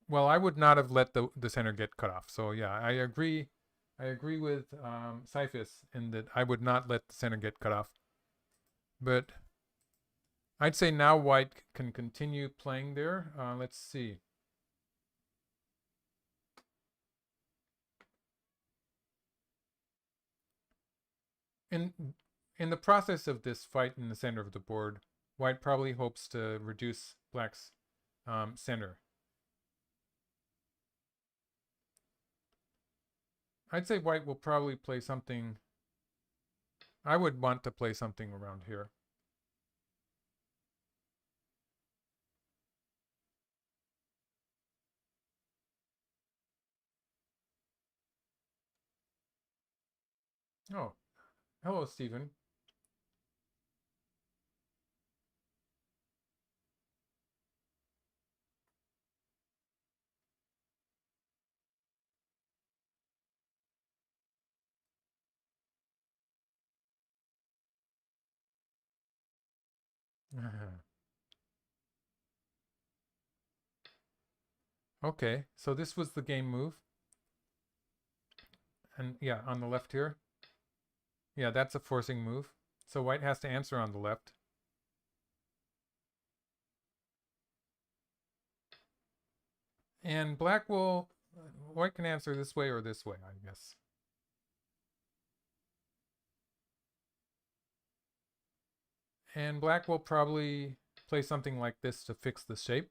[SPEAKER 1] Well, I would not have let the center get cut off. So yeah, I agree with Cyphus in that I would not let the center get cut off. But I'd say now white can continue playing there. Let's see. In the process of this fight in the center of the board, white probably hopes to reduce black's center. I'd say white will probably play something. I would want to play something around here. Oh, hello, Stephen. Okay, so this was the game move. And yeah, on the left here. Yeah, that's a forcing move. So white has to answer on the left. And white can answer this way or this way, I guess. And black will probably play something like this to fix the shape.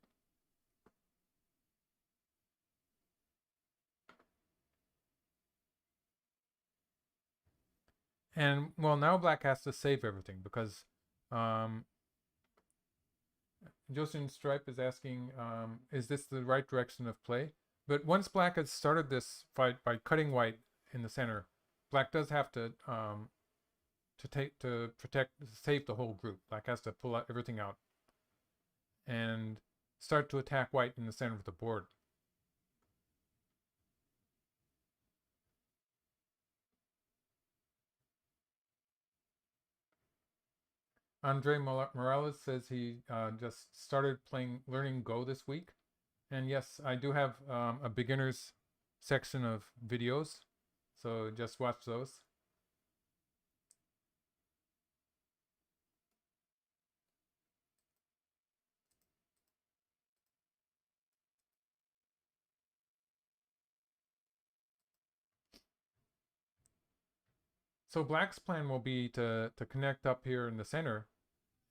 [SPEAKER 1] And well, now black has to save everything because Jocelyn Stripe is asking, is this the right direction of play? But once black has started this fight by cutting white in the center, black does have to save the whole group. Black has to pull out everything out and start to attack white in the center of the board. Andre Morales says he just started learning Go this week. And yes, I do have a beginner's section of videos, so just watch those. So black's plan will be to connect up here in the center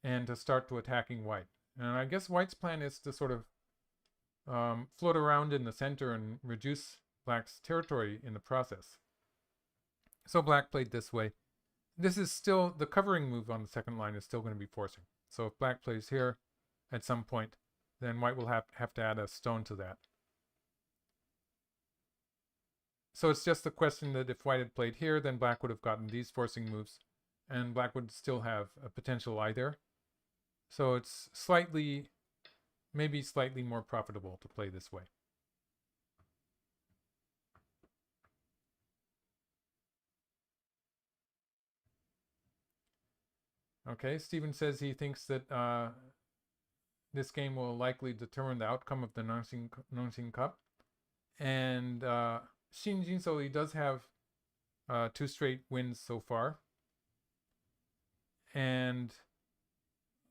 [SPEAKER 1] and to start to attacking white. And I guess white's plan is to sort of float around in the center and reduce black's territory in the process. So black played this way. This is still, the covering move on the second line is still going to be forcing. So if black plays here at some point, then white will have to add a stone to that. So it's just the question that if white had played here, then black would have gotten these forcing moves, and black would still have a potential eye there. So it's slightly, maybe slightly more profitable to play this way. Okay, Steven says he thinks that this game will likely determine the outcome of the Nongshim Cup. And Shin Jinso, he does have 2 straight wins so far. And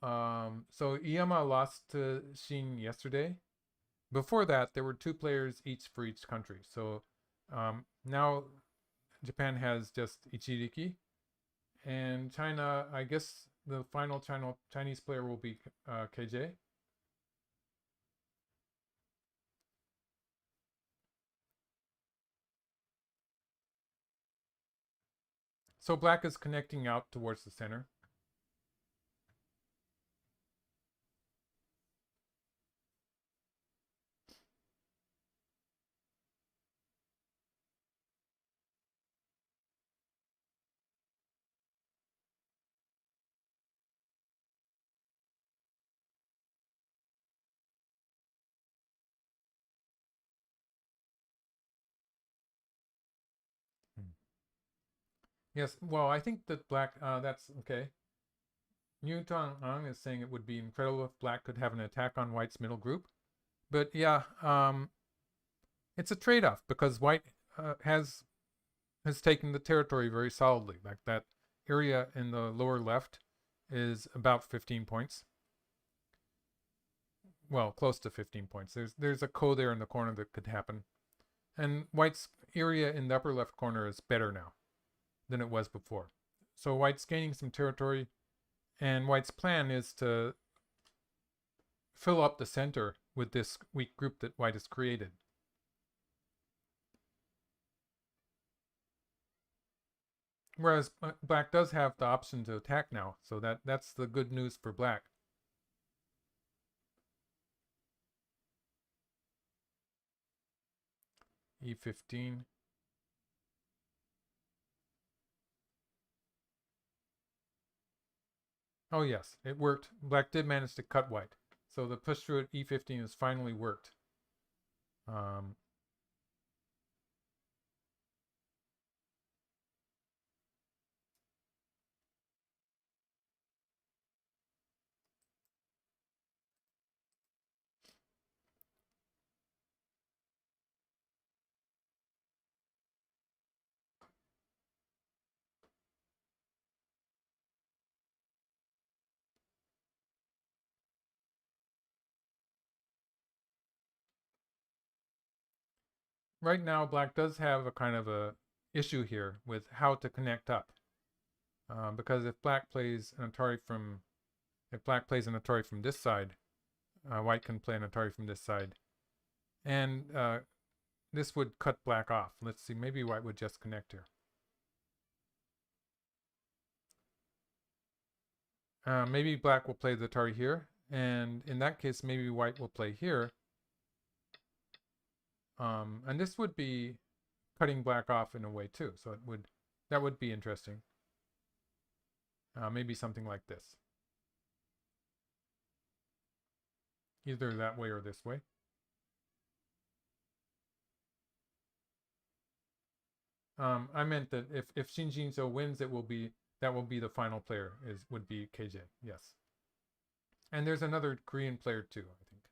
[SPEAKER 1] so Iyama lost to Shin yesterday. Before that, there were 2 players each for each country. So now Japan has just Ichiriki. And China, I guess the final Chinese player will be KJ. So black is connecting out towards the center. Yes, well, I think that black, that's okay. New Tong Ang is saying it would be incredible if black could have an attack on white's middle group. But yeah, it's a trade-off because white has taken the territory very solidly. Like that area in the lower left is about 15 points. Well, close to 15 points. There's a ko there in the corner that could happen. And white's area in the upper left corner is better now than it was before. So white's gaining some territory, and white's plan is to fill up the center with this weak group that white has created. Whereas black does have the option to attack now, so that's the good news for black. E15. Oh yes, it worked. Black did manage to cut white. So the push through at E15 has finally worked. Right now, black does have a kind of a issue here with how to connect up. Because if black plays an Atari from this side, white can play an Atari from this side. And this would cut black off. Let's see, maybe white would just connect here. Maybe black will play the Atari here, and in that case, maybe white will play here. And this would be cutting black off in a way too, so that would be interesting. Maybe something like this. Either that way or this way. I meant that if Shin Jinso wins, it will be that will be the final player, would be KJ. Yes. And there's another Korean player too, I think.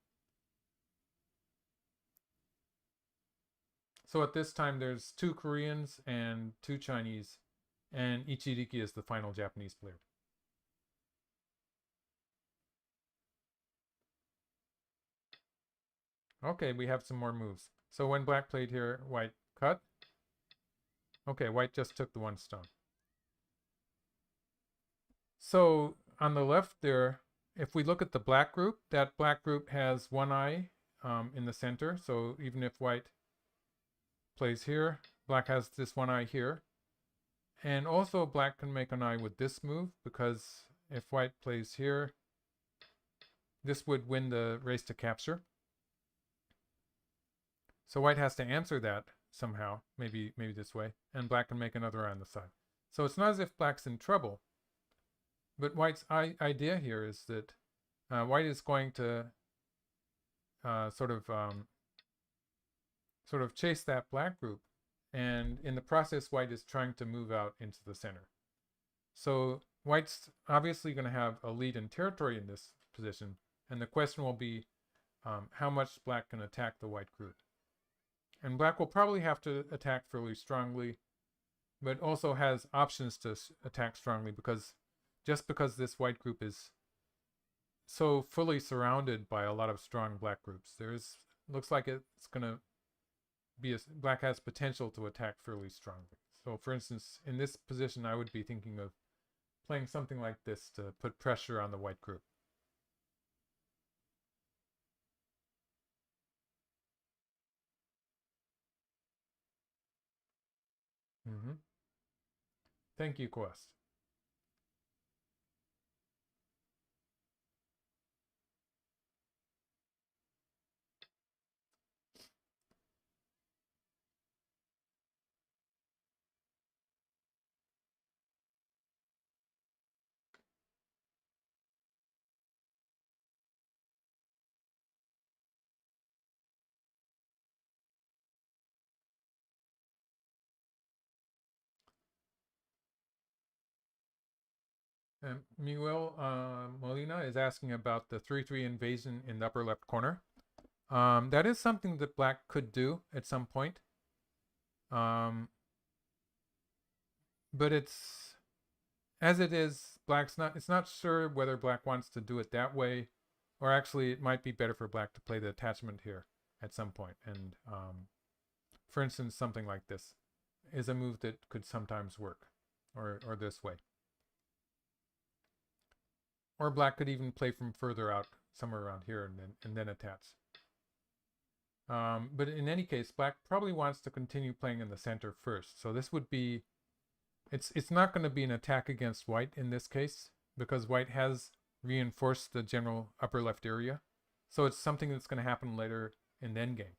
[SPEAKER 1] So at this time, there's 2 Koreans and 2 Chinese, and Ichiriki is the final Japanese player. Okay, we have some more moves. So when black played here, white cut. Okay, white just took the 1 stone. So on the left there, if we look at the black group, that black group has 1 eye in the center. So even if white plays here, black has this 1 eye here. And also black can make an eye with this move, because if white plays here, this would win the race to capture. So white has to answer that somehow, maybe this way, and black can make another eye on the side. So it's not as if black's in trouble, but white's idea here is that white is going to sort of chase that black group, and in the process, white is trying to move out into the center. So white's obviously going to have a lead in territory in this position, and the question will be how much black can attack the white group. And black will probably have to attack fairly strongly, but also has options to attack strongly, because just because this white group is so fully surrounded by a lot of strong black groups, looks like it's going to be black has potential to attack fairly strongly. So for instance, in this position, I would be thinking of playing something like this to put pressure on the white group. Thank you, Quest. Miguel Molina is asking about the 3/3 invasion in the upper left corner. That is something that black could do at some point. But it's, as it is, it's not sure whether black wants to do it that way, or actually it might be better for black to play the attachment here at some point. And for instance, something like this is a move that could sometimes work, or this way. Or black could even play from further out, somewhere around here, and then attach. But in any case, black probably wants to continue playing in the center first. So this would be, it's not going to be an attack against white in this case, because white has reinforced the general upper left area. So it's something that's going to happen later in the endgame.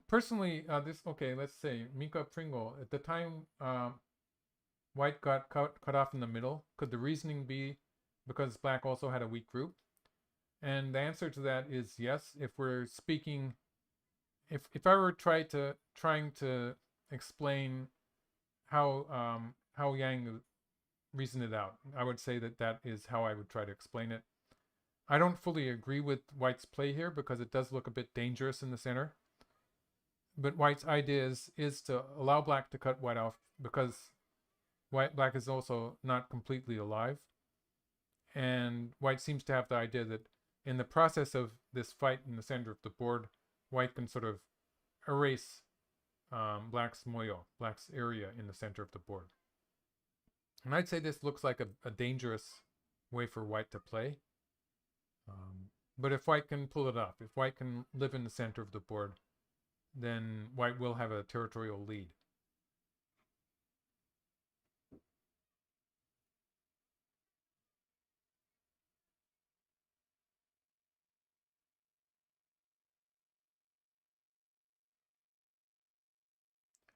[SPEAKER 1] Personally, let's say Mika Pringle, at the time white got cut off in the middle, could the reasoning be because black also had a weak group? And the answer to that is yes. If we're speaking, if I were trying to explain how Yang reasoned it out, I would say that is how I would try to explain it. I don't fully agree with white's play here, because it does look a bit dangerous in the center. But white's idea is to allow black to cut white off, because black is also not completely alive. And white seems to have the idea that in the process of this fight in the center of the board, white can sort of erase black's moyo, black's area in the center of the board. And I'd say this looks like a dangerous way for white to play. But if white can pull it off, if white can live in the center of the board, then white will have a territorial lead.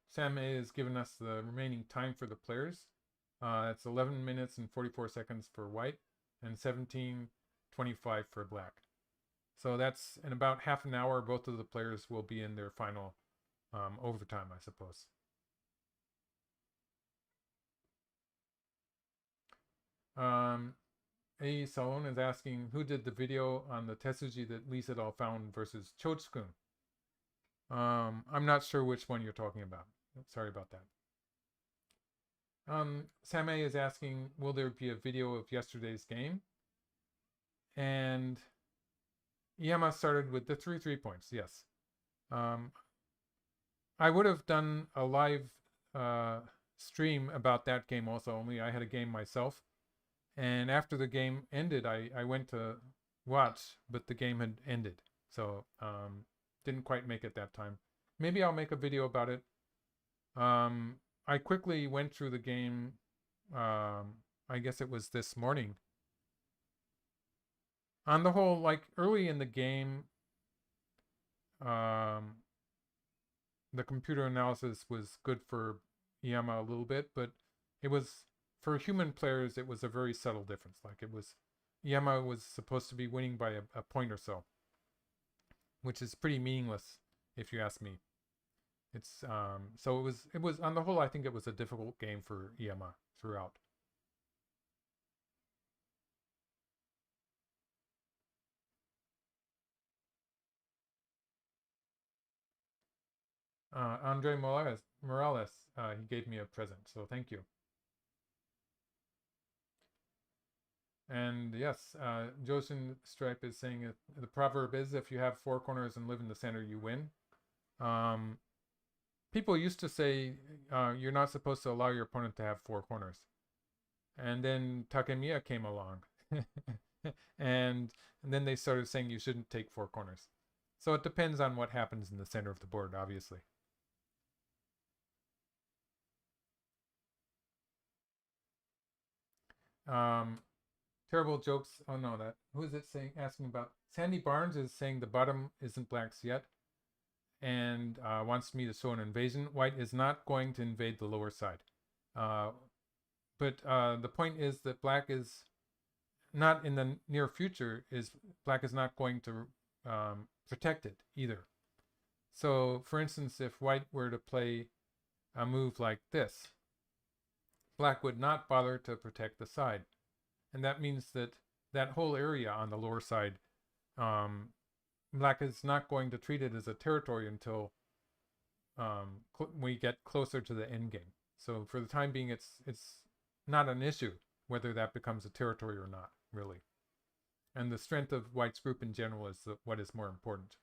[SPEAKER 1] Sam A has given us the remaining time for the players. It's 11 minutes and 44 seconds for white, and 17:26 25 for black. So that's in about half an hour, both of the players will be in their final overtime, I suppose. A Salon is asking, who did the video on the Tetsuji that Lee Sedol found versus Chochukun? I'm not sure which one you're talking about. Sorry about that. Samay is asking, will there be a video of yesterday's game? And Yama started with the 3 points, yes. I would have done a live stream about that game also, only I had a game myself. And after the game ended, I went to watch, but the game had ended. So didn't quite make it that time. Maybe I'll make a video about it. I quickly went through the game. I guess it was this morning. On the whole, like early in the game, the computer analysis was good for Yama a little bit, but it was, for human players, it was a very subtle difference. Like it was, Yama was supposed to be winning by a point or so, which is pretty meaningless if you ask me. It's so it was on the whole, I think it was a difficult game for Yama throughout. Andre Morales, he gave me a present, so thank you. And yes, Joshin Stripe is saying the proverb is, if you have 4 corners and live in the center, you win. People used to say you're not supposed to allow your opponent to have 4 corners. And then Takemiya came along. and then they started saying you shouldn't take 4 corners. So it depends on what happens in the center of the board, obviously. Terrible jokes. Oh no, who is it saying? Asking about Sandy Barnes is saying the bottom isn't black's yet, and wants me to show an invasion. White is not going to invade the lower side, but the point is that black is not in the near future. Black is not going to protect it either. So, for instance, if white were to play a move like this, black would not bother to protect the side. And that means that that whole area on the lower side, black is not going to treat it as a territory until we get closer to the end game. So for the time being, it's not an issue whether that becomes a territory or not, really. And the strength of white's group in general is what is more important.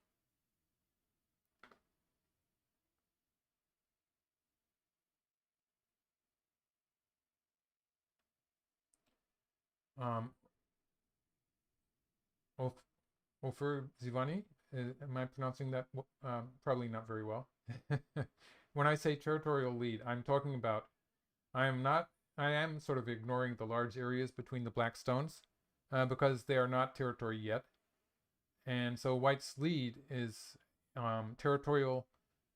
[SPEAKER 1] Ofer Zivani, am I pronouncing that probably not very well? When I say territorial lead, I'm talking about, I am sort of ignoring the large areas between the black stones because they are not territory yet. And so white's lead is territorial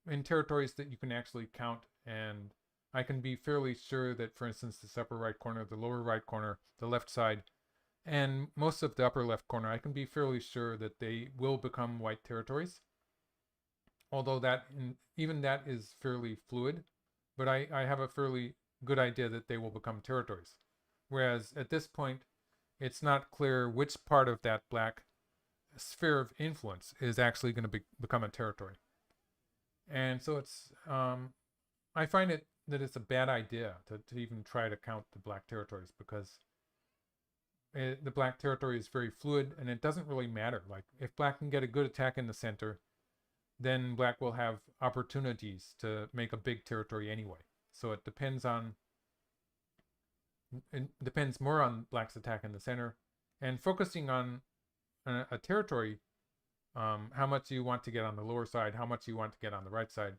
[SPEAKER 1] in territories that you can actually count, and I can be fairly sure that, for instance, this upper right corner, the lower right corner, the left side, and most of the upper left corner, I can be fairly sure that they will become white territories. Although even that is fairly fluid, but I have a fairly good idea that they will become territories. Whereas at this point, it's not clear which part of that black sphere of influence is actually going to become a territory. And so it's, I find that it's a bad idea to even try to count the black territories, because the black territory is very fluid, and it doesn't really matter. Like if black can get a good attack in the center, then black will have opportunities to make a big territory anyway. So it depends more on black's attack in the center, and focusing on a territory, how much you want to get on the lower side, how much you want to get on the right side.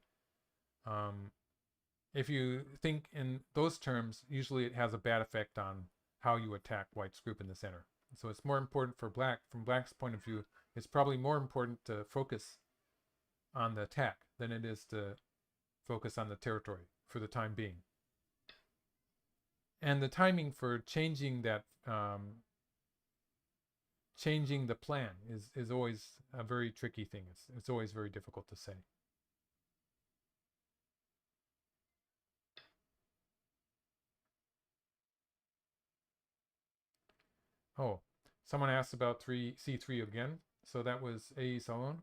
[SPEAKER 1] If you think in those terms, usually it has a bad effect on how you attack white's group in the center. So it's more important for black. From black's point of view, it's probably more important to focus on the attack than it is to focus on the territory for the time being. And the timing for changing that changing the plan is always a very tricky thing. It's always very difficult to say. Oh, someone asked about c3 again. So that was a Salon.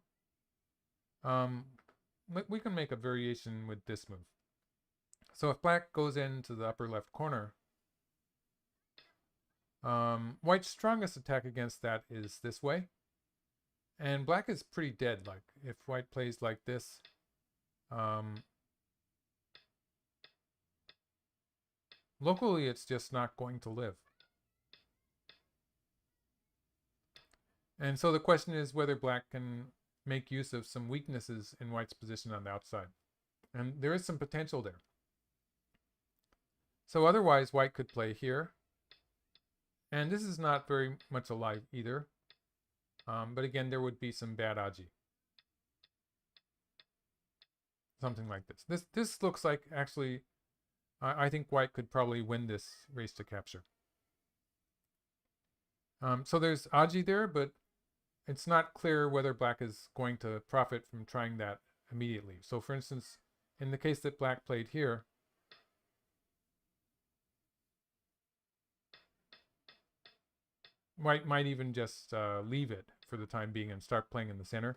[SPEAKER 1] We can make a variation with this move. So if black goes into the upper left corner, white's strongest attack against that is this way. And black is pretty dead. Like if white plays like this, locally it's just not going to live. And so the question is whether black can make use of some weaknesses in white's position on the outside. And there is some potential there. So otherwise white could play here. And this is not very much alive either. But again, there would be some bad aji. Something like this. This looks like actually, I think white could probably win this race to capture. So there's aji there, but it's not clear whether black is going to profit from trying that immediately. So for instance, in the case that black played here, white might even just leave it for the time being and start playing in the center,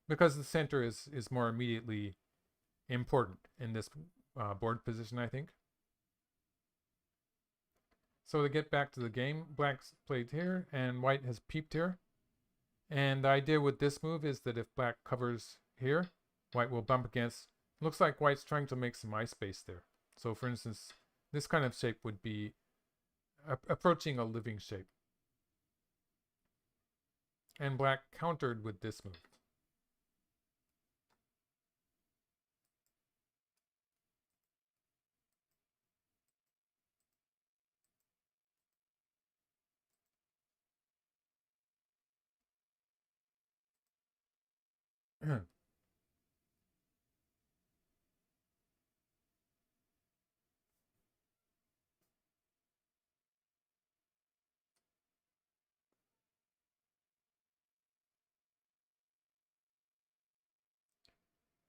[SPEAKER 1] because the center is more immediately important in this board position, I think. So to get back to the game, black's played here and white has peeped here. And the idea with this move is that if black covers here, white will bump against. Looks like white's trying to make some ice space there. So for instance, this kind of shape would be approaching a living shape. And black countered with this move.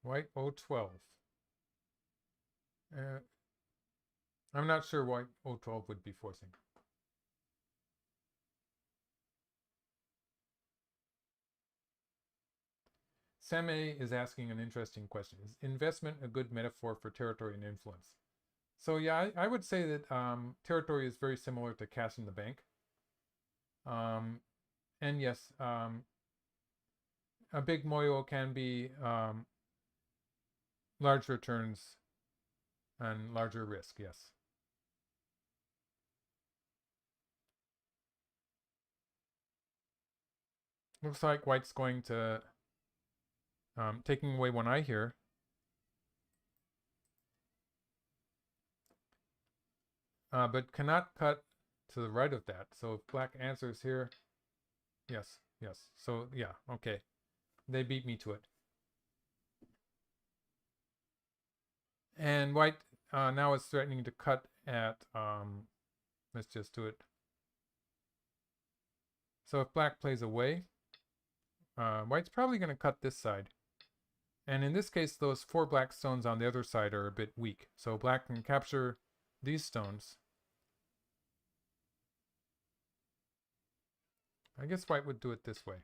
[SPEAKER 1] White O12. I'm not sure why O12 would be forcing. Same is asking an interesting question. Is investment a good metaphor for territory and influence? So yeah, I would say that territory is very similar to cash in the bank. And yes, a big moyo can be large returns and larger risk, yes. Looks like white's going to taking away one eye here. But cannot cut to the right of that. So if black answers here, yes. So yeah, okay. They beat me to it. And white now is threatening to cut at, let's just do it. So if black plays away, white's probably going to cut this side. And in this case, those 4 black stones on the other side are a bit weak. So black can capture these stones. I guess white would do it this way.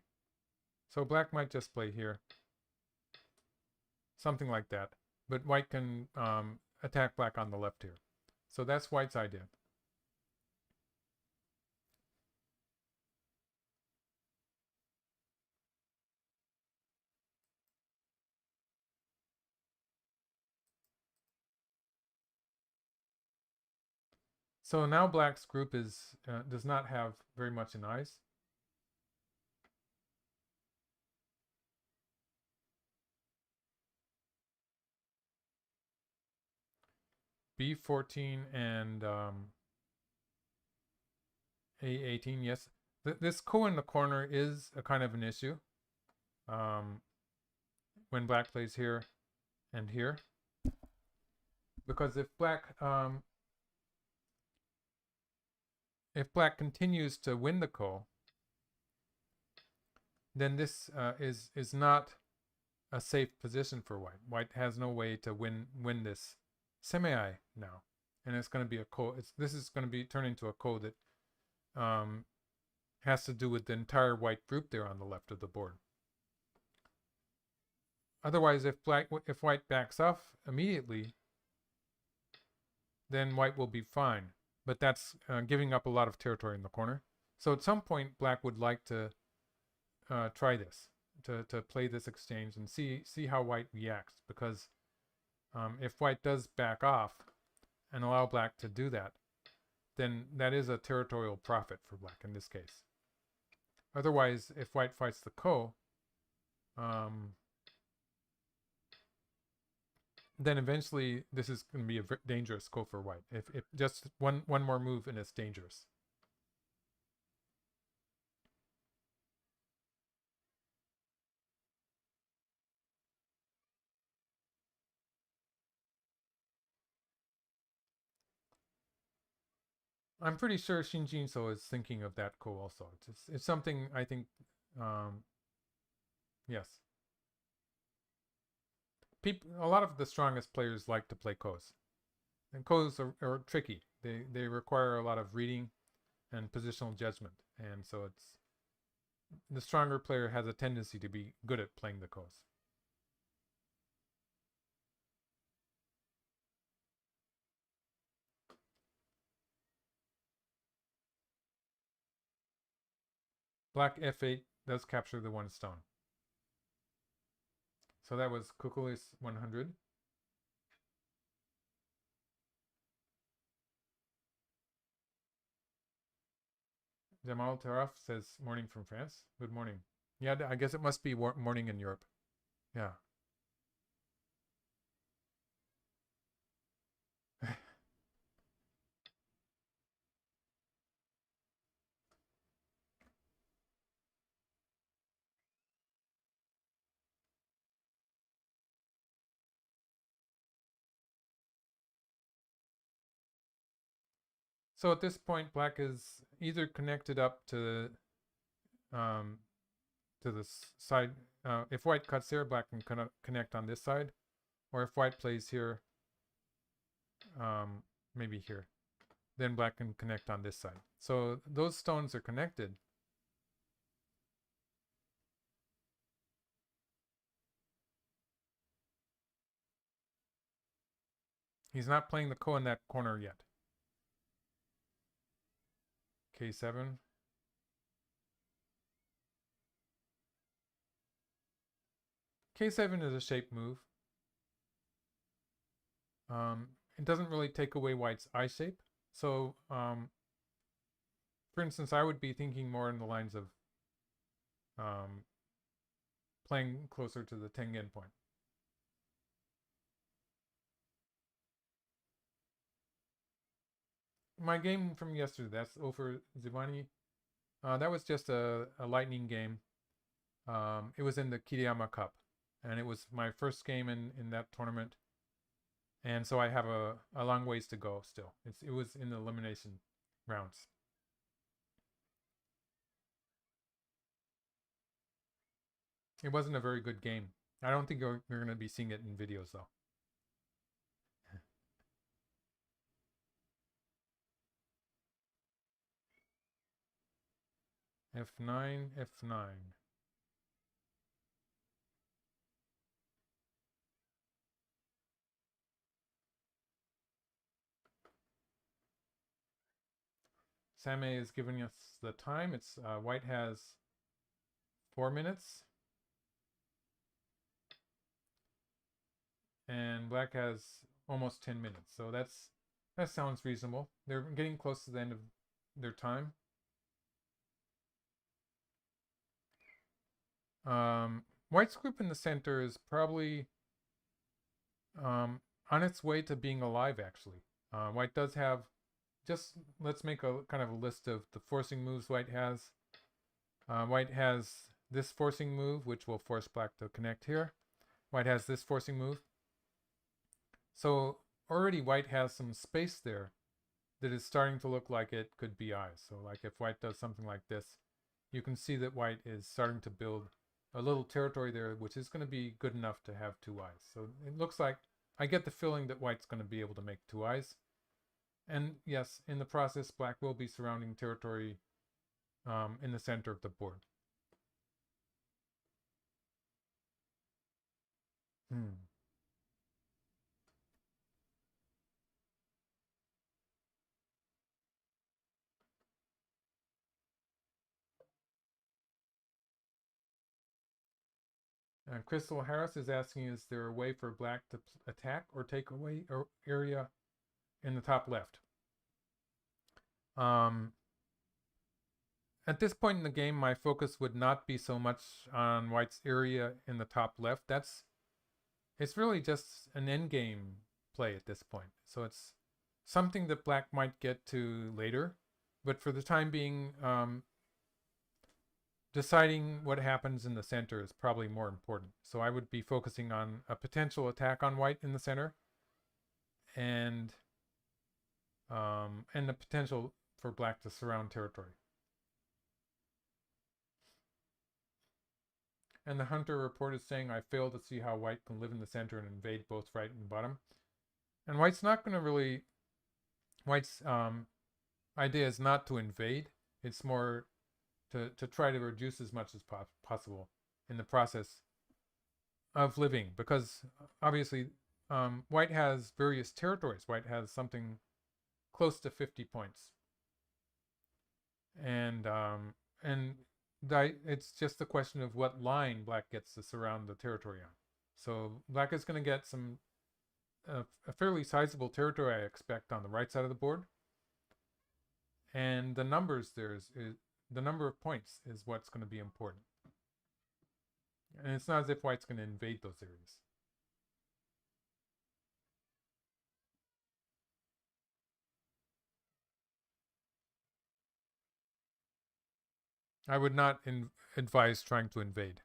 [SPEAKER 1] So black might just play here. Something like that. But white can attack black on the left here. So that's white's idea. So now black's group is does not have very much in eyes. B14 and A18, yes. This ko in the corner is a kind of an issue. When black plays here and here. Because if black continues to win the ko, then this is not a safe position for white. White has no way to win this semi now, and it's going to be a ko. This is going to be turned into a ko that has to do with the entire white group there on the left of the board. Otherwise, if white backs off immediately, then white will be fine. But that's giving up a lot of territory in the corner. So at some point, black would like to try this, to play this exchange and see how white reacts. Because if white does back off and allow black to do that, then that is a territorial profit for black in this case. Otherwise, if white fights the ko, then eventually this is going to be a dangerous ko for white. If just one more move and it's dangerous. I'm pretty sure Shinjin So is thinking of that ko also. It's something I think, yes. A lot of the strongest players like to play kos. And kos are tricky. They require a lot of reading and positional judgment. And so the stronger player has a tendency to be good at playing the kos. Black f8 does capture the one stone. So that was Kukulis 100. Jamal Taraf says, morning from France. Good morning. Yeah, I guess it must be morning in Europe. Yeah. So at this point, black is either connected up to the side. If white cuts here, black can connect on this side, or if white plays here, maybe here, then black can connect on this side. So those stones are connected. He's not playing the ko in that corner yet. K7. K7 is a shape move. It doesn't really take away white's I shape. So, for instance, I would be thinking more in the lines of playing closer to the Tengen point. My game from yesterday, that's over Zivani. That was just a lightning game. It was in the Kiriyama Cup, and it was my first game in that tournament. And so I have a long ways to go still. It was in the elimination rounds. It wasn't a very good game. I don't think you're going to be seeing it in videos though. F9, F9. Same is giving us the time. It's white has 4 minutes. And black has almost 10 minutes. So that sounds reasonable. They're getting close to the end of their time. White's group in the center is probably on its way to being alive, actually. White does have, just let's make a kind of a list of the forcing moves white has. White has this forcing move, which will force black to connect here. White has this forcing move. So already white has some space there that is starting to look like it could be I. So like if white does something like this, you can see that white is starting to build a little territory there, which is going to be good enough to have two eyes. So it looks like, I get the feeling that white's going to be able to make two eyes. And yes, in the process, black will be surrounding territory in the center of the board. Crystal Harris is asking, is there a way for black to attack or take away area in the top left? At this point in the game, my focus would not be so much on white's area in the top left. It's really just an endgame play at this point. So it's something that black might get to later. But for the time being, deciding what happens in the center is probably more important. So I would be focusing on a potential attack on white in the center, and the potential for black to surround territory. And the Hunter report is saying, I fail to see how white can live in the center and invade both right and bottom. And white's not going to really, white's idea is not to invade. It's more to try to reduce as much as possible in the process of living. Because obviously white has various territories. White has something close to 50 points. And it's just a question of what line black gets to surround the territory on. So black is going to get a fairly sizable territory, I expect, on the right side of the board. And the numbers the number of points is what's going to be important. And it's not as if white's going to invade those areas. I would not advise trying to invade.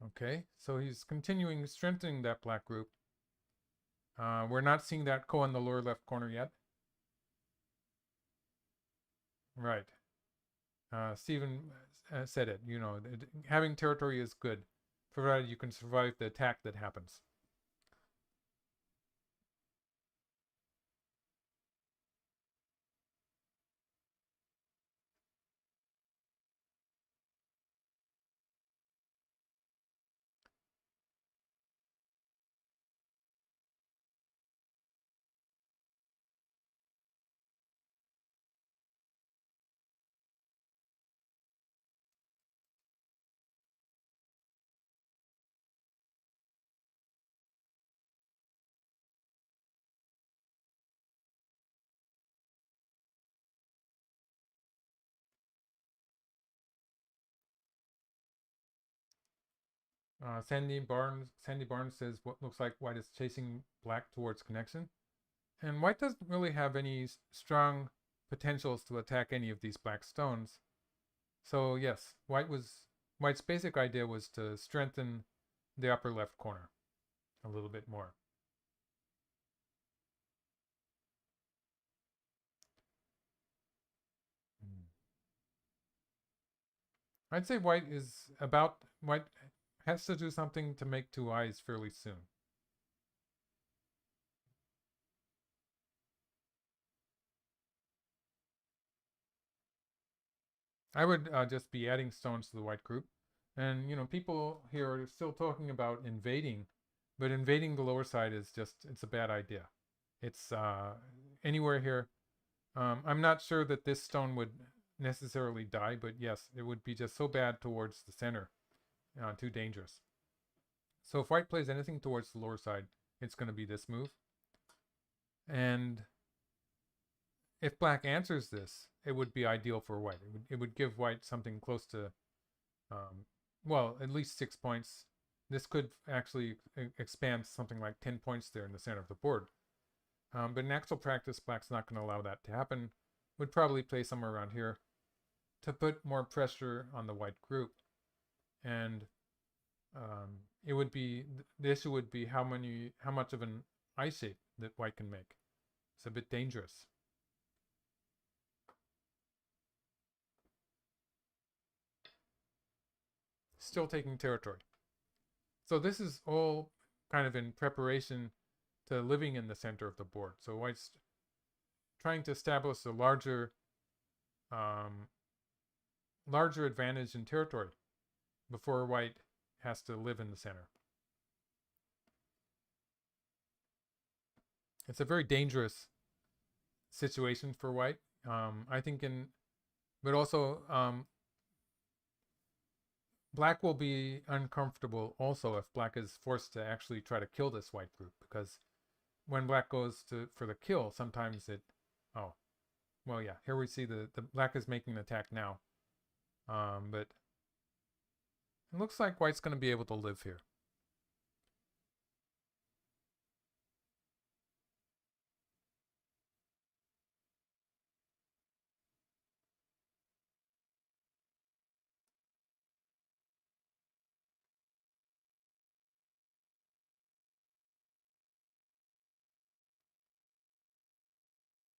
[SPEAKER 1] Okay, so he's continuing strengthening that black group. We're not seeing that ko in the lower left corner yet. Right. Stephen said it, having territory is good, provided you can survive the attack that happens. Sandy Barnes says what looks like white is chasing black towards connection. And white doesn't really have any strong potentials to attack any of these black stones. So yes, white's basic idea was to strengthen the upper left corner a little bit more. I'd say white has to do something to make two eyes fairly soon. I would just be adding stones to the white group. And, people here are still talking about invading, but invading the lower side is it's a bad idea. It's anywhere here. I'm not sure that this stone would necessarily die, but yes, it would be just so bad towards the center. Too dangerous. So if white plays anything towards the lower side, it's going to be this move. And if black answers this, it would be ideal for white. It would give white something close to, at least 6 points. This could actually expand something like 10 points there in the center of the board. But in actual practice, black's not going to allow that to happen. Would probably play somewhere around here. to put more pressure on the white group. And it would be, the issue would be how much of an eye shape that white can make. It's a bit dangerous. Still taking territory. So this is all kind of in preparation to living in the center of the board. So white's trying to establish a larger advantage in territory before white has to live in the center. It's a very dangerous situation for white. I think but also black will be uncomfortable also if black is forced to actually try to kill this white group, because when black goes for the kill, sometimes well, yeah, here we see the black is making an attack now. But it looks like white's going to be able to live here.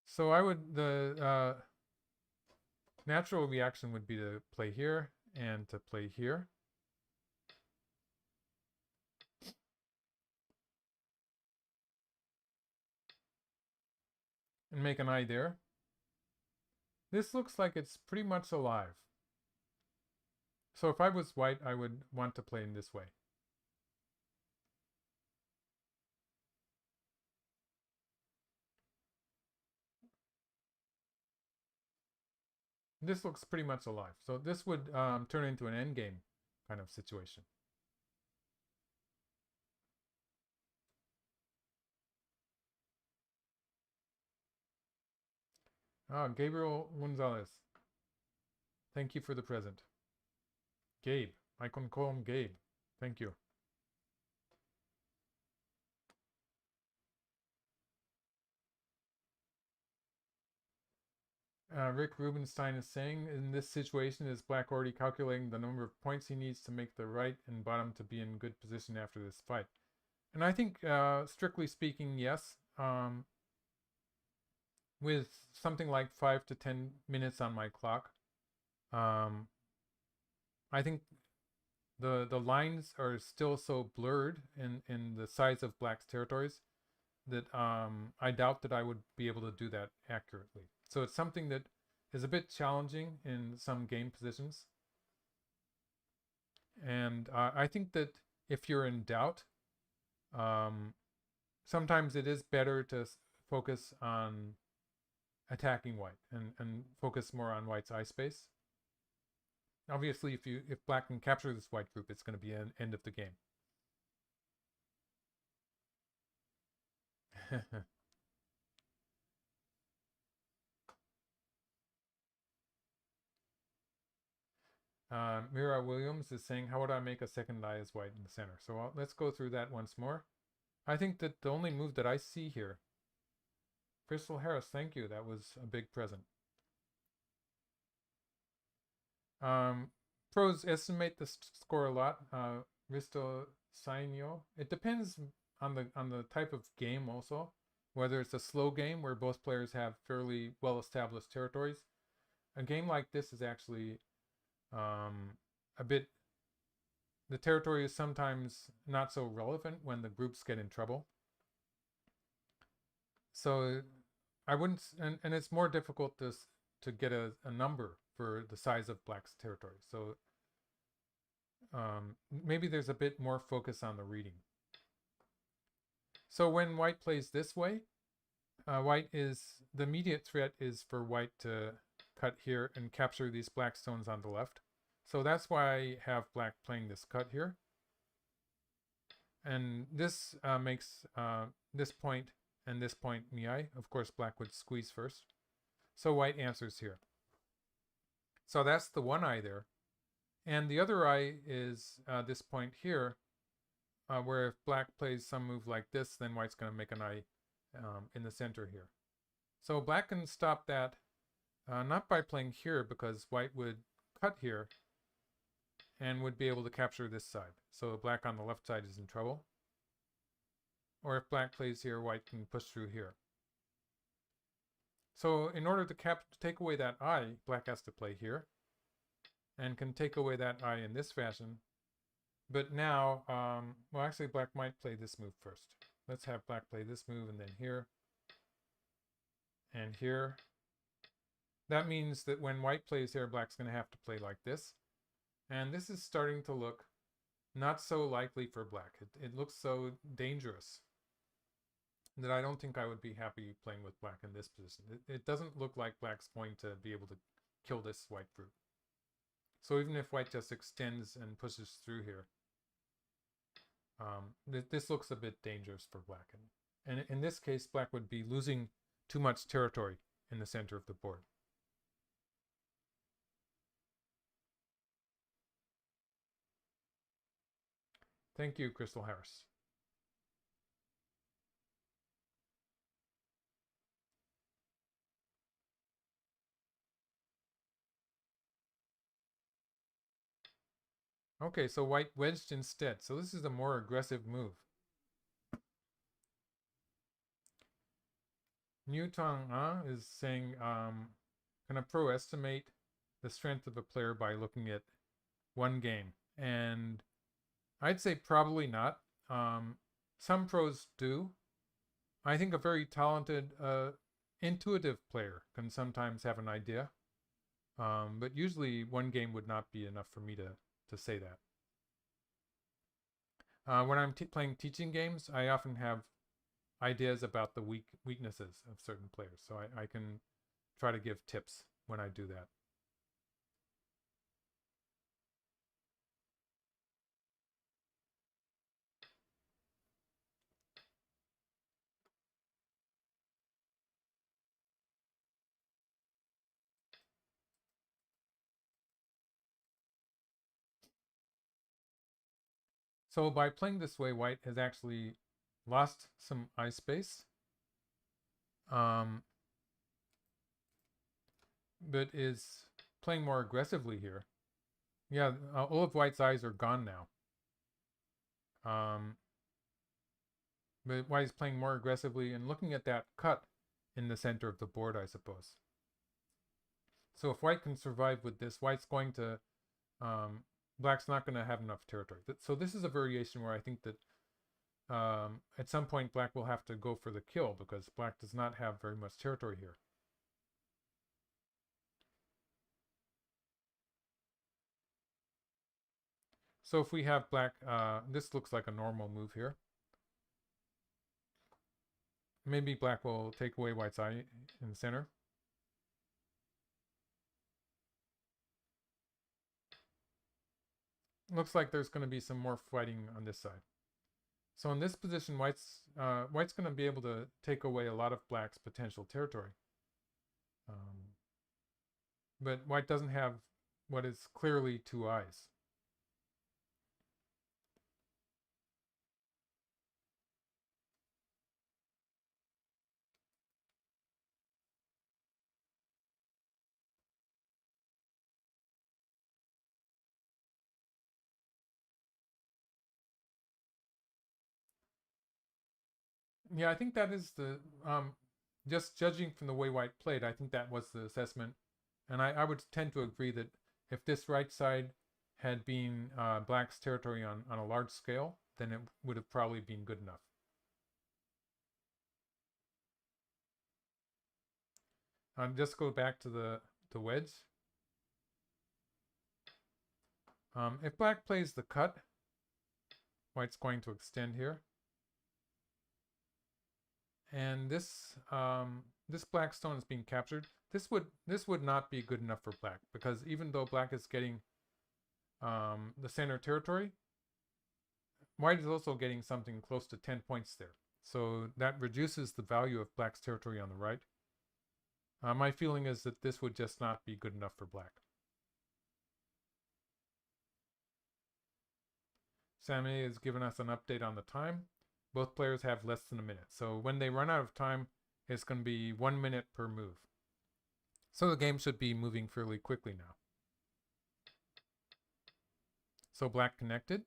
[SPEAKER 1] So the natural reaction would be to play here and to play here. And make an eye there. This looks like it's pretty much alive. So if I was white, I would want to play in this way. This looks pretty much alive. So this would turn into an endgame kind of situation. Gabriel Gonzalez. Thank you for the present. Gabe. I can call him Gabe. Thank you. Rick Rubenstein is saying, in this situation, is black already calculating the number of points he needs to make the right and bottom to be in good position after this fight? And I think, strictly speaking, yes. With something like 5 to 10 minutes on my clock, I think the lines are still so blurred in the size of black's territories that I doubt that I would be able to do that accurately. So it's something that is a bit challenging in some game positions. And I think that if you're in doubt, sometimes it is better to focus on attacking white and focus more on white's eye space. Obviously, if black can capture this white group, it's going to be an end of the game. Mira Williams is saying, how would I make a second eye as white in the center? So let's go through that once more. I think that the only move that I see here, Crystal Harris, thank you. That was a big present. Pros estimate the score a lot. Risto Sainyo. It depends on the type of game also. Whether it's a slow game where both players have fairly well-established territories. A game like this is actually a bit, the territory is sometimes not so relevant when the groups get in trouble. So I wouldn't, and it's more difficult to get a number for the size of black's territory. So maybe there's a bit more focus on the reading. So when white plays this way, the immediate threat is for white to cut here and capture these black stones on the left. So that's why I have black playing this cut here. And this makes this point and this point miai. Of course, black would squeeze first. So white answers here. So that's the one eye there. And the other eye is this point here, where if black plays some move like this, then white's going to make an eye in the center here. So black can stop that Not by playing here, because white would cut here and would be able to capture this side. So black on the left side is in trouble. Or if black plays here, white can push through here. So in order to take away that eye, black has to play here and can take away that eye in this fashion. But now, well, actually black might play this move first. Let's have black play this move and then here and here. That means that when white plays here, black's going to have to play like this. And this is starting to look not so likely for black. It looks so dangerous that I don't think I would be happy playing with black in this position. It doesn't look like black's going to be able to kill this white fruit. So even if white just extends and pushes through here, this looks a bit dangerous for black. And in this case, black would be losing too much territory in the center of the board. Thank you, Crystal Harris. Okay, so white wedged instead. So this is a more aggressive move. Newtong is saying, can a pro estimate the strength of a player by looking at one game? And I'd say probably not. Some pros do. I think a very talented, intuitive player can sometimes have an idea. But usually one game would not be enough for me to say that. When I'm playing teaching games, I often have ideas about the weaknesses of certain players. So I can try to give tips when I do that. So by playing this way, white has actually lost some eye space. But is playing more aggressively here. Yeah, all of white's eyes are gone now. But white is playing more aggressively and looking at that cut in the center of the board, I suppose. So if white can survive with this, white's going to, black's not going to have enough territory. So this is a variation where I think that at some point black will have to go for the kill because black does not have very much territory here. So if we have black, this looks like a normal move here. Maybe black will take away white's eye in the center. Looks like there's going to be some more fighting on this side. So in this position, white's going to be able to take away a lot of black's potential territory. But white doesn't have what is clearly two eyes. Yeah, I think that is the, just judging from the way white played, I think that was the assessment. And I would tend to agree that if this right side had been black's territory on a large scale, then it would have probably been good enough. Just go back to the wedge. If black plays the cut, white's going to extend here. And this this black stone is being captured. This would not be good enough for black, because even though black is getting the center territory, white is also getting something close to 10 points there. So that reduces the value of black's territory on the right. My feeling is that this would just not be good enough for black. Sammy has given us an update on the time. Both players have less than a minute. So when they run out of time, it's going to be 1 minute per move. So the game should be moving fairly quickly now. So black connected.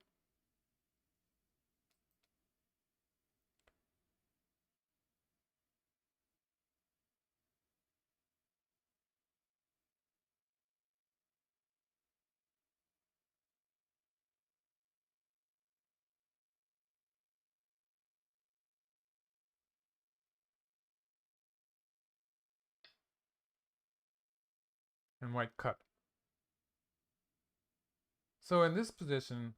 [SPEAKER 1] And white cut. So in this position,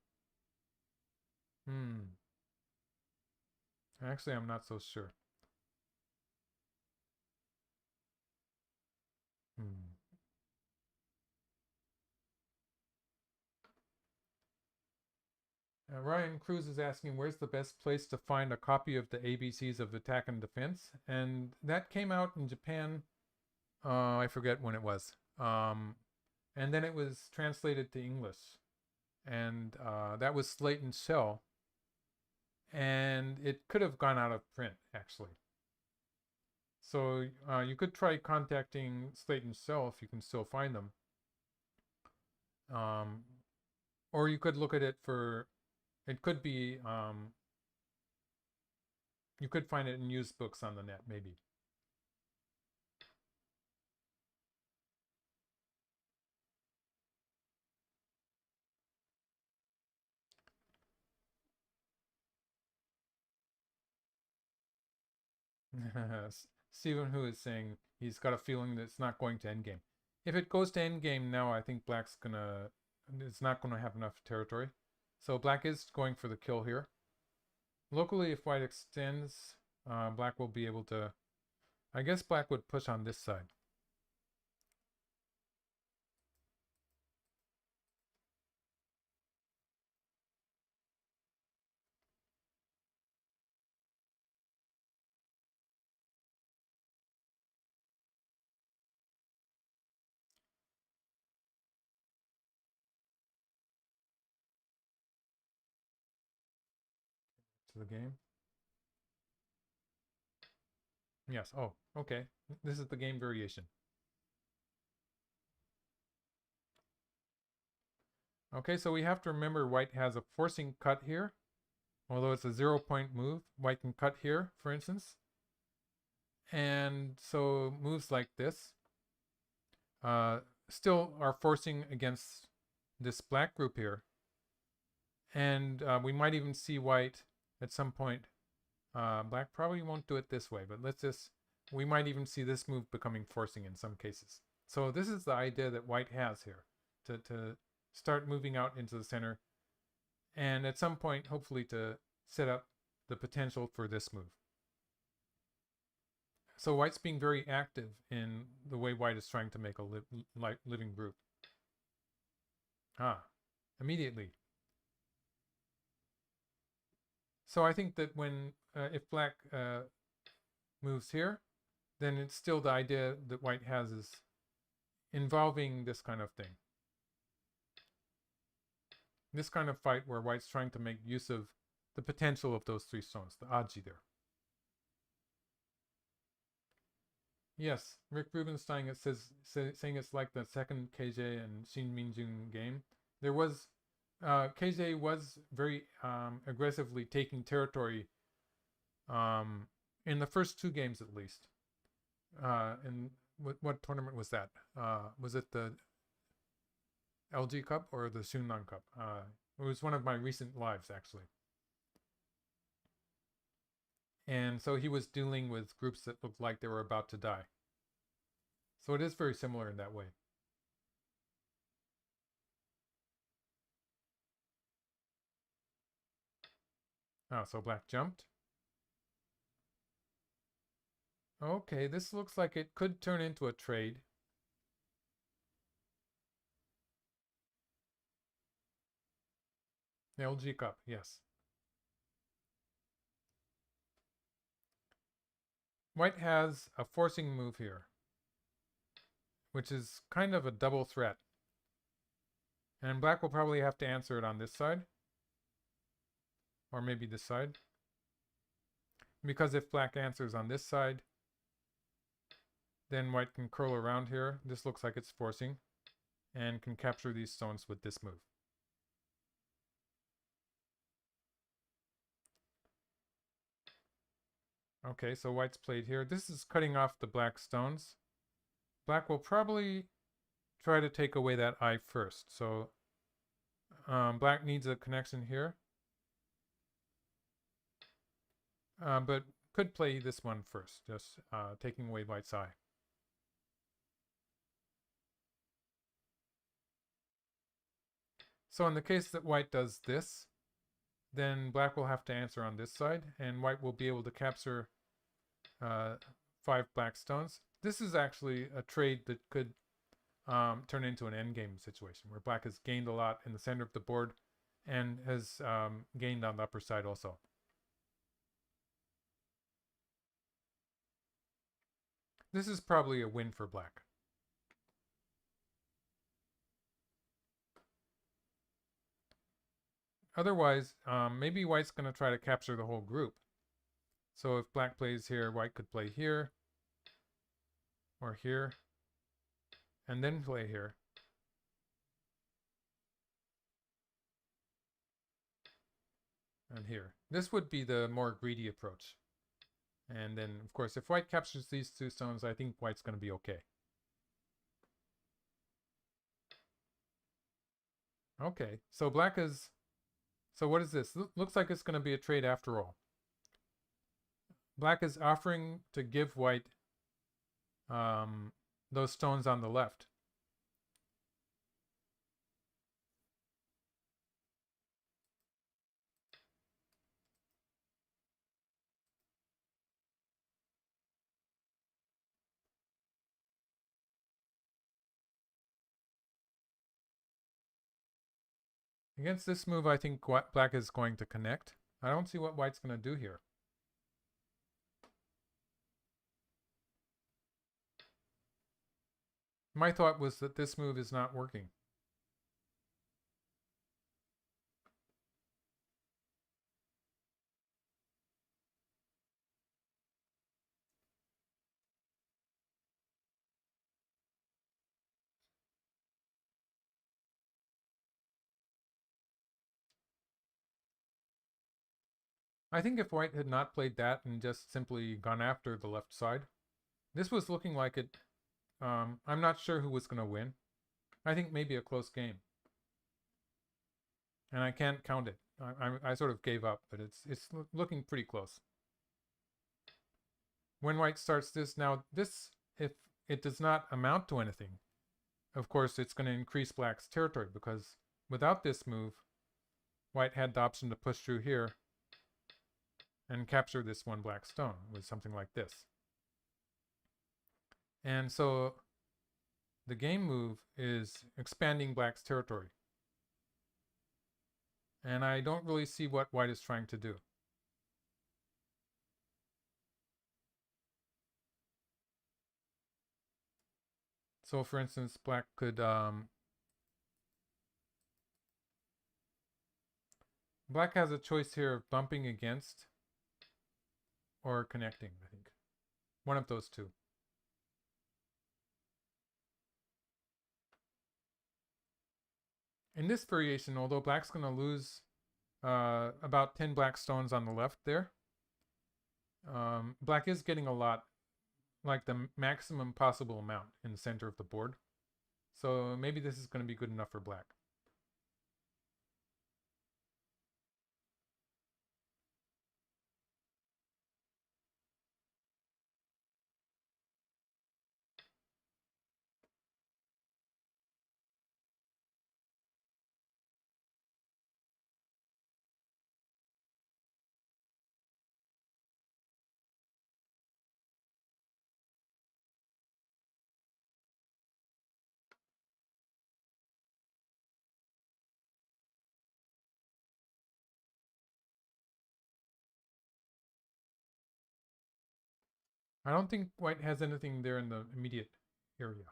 [SPEAKER 1] actually I'm not so sure. Ryan Cruz is asking, where's the best place to find a copy of the ABCs of Attack and Defense? And that came out in Japan, I forget when it was. And then it was translated to English. And that was Slate and Shell. And it could have gone out of print, actually. So you could try contacting Slate and Shell if you can still find them. Or you could look at it for, it could be, you could find it in used books on the net, maybe. Stephen Who is saying he's got a feeling that it's not going to endgame. If it goes to endgame now, I think black's gonna, it's not gonna have enough territory. So black is going for the kill here. Locally, if white extends, black will be able to, I guess black would push on this side. To the game. Yes, oh, okay. This is the game variation. Okay, so we have to remember white has a forcing cut here. Although it's a 0-point move, white can cut here, for instance. And so moves like this still are forcing against this black group here. And we might even see white at some point. Black probably won't do it this way, but we might even see this move becoming forcing in some cases. So this is the idea that white has here, to start moving out into the center, and at some point, hopefully, to set up the potential for this move. So white's being very active in the way white is trying to make a living group. Immediately. So I think that when, if black moves here, then it's still the idea that white has is involving this kind of thing. This kind of fight where white's trying to make use of the potential of those three stones, the aji there. Yes, Rick Rubenstein saying it's like the second KJ and Shin Minjun game. There was KJ was very aggressively taking territory in the first two games at least. And what tournament was that? Was it the LG Cup or the Shunnan Cup? It was one of my recent lives, actually. And so he was dealing with groups that looked like they were about to die. So it is very similar in that way. So black jumped. Okay, this looks like it could turn into a trade. The LG Cup, yes. White has a forcing move here, which is kind of a double threat. And black will probably have to answer it on this side. Or maybe this side. Because if black answers on this side, Then white can curl around here. This looks like it's forcing, and can capture these stones with this move. Okay, so white's played here. This is cutting off the black stones. Black will probably try to take away that eye first. So black needs a connection here. But could play this one first, just taking away white's eye. So in the case that white does this, then black will have to answer on this side, and white will be able to capture 5 black stones. This is actually a trade that could turn into an endgame situation, where black has gained a lot in the center of the board and has gained on the upper side also. This is probably a win for black. Otherwise, maybe white's going to try to capture the whole group. So if black plays here, white could play here, or here, and then play here. And here. This would be the more greedy approach. And then, of course, if white captures these 2 stones, I think white's going to be okay. Okay, so black is... So what is this? Looks like it's going to be a trade after all. Black is offering to give white those stones on the left. Against this move, I think black is going to connect. I don't see what white's going to do here. My thought was that this move is not working. I think if white had not played that and just simply gone after the left side, this was looking like it... I'm not sure who was going to win. I think maybe a close game. And I can't count it. I sort of gave up, but it's looking pretty close. When white starts this, now this, if it does not amount to anything, of course it's going to increase black's territory, because without this move, white had the option to push through here and capture this 1 black stone with something like this. And so the game move is expanding black's territory. And I don't really see what white is trying to do. So for instance, black could... black has a choice here of bumping against or connecting, I think. One of those 2. In this variation, although black's going to lose about 10 black stones on the left there, black is getting a lot, like the maximum possible amount in the center of the board. So maybe this is going to be good enough for black. I don't think white has anything there in the immediate area.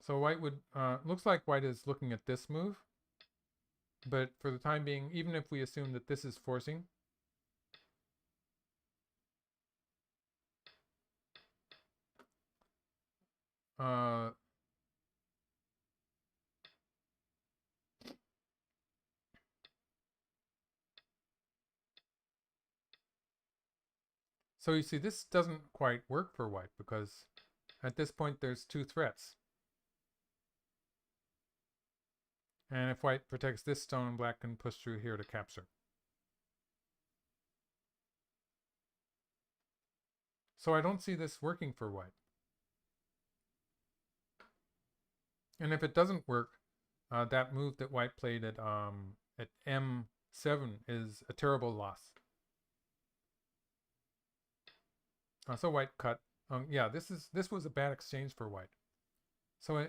[SPEAKER 1] So white would... looks like white is looking at this move. But for the time being, even if we assume that this is forcing, Uh, so you see, this doesn't quite work for white because at this point there's two threats. And if white protects this stone, black can push through here to capture. So I don't see this working for white. And if it doesn't work, that move that white played at M7 is a terrible loss. So white cut. Yeah, this was a bad exchange for white. So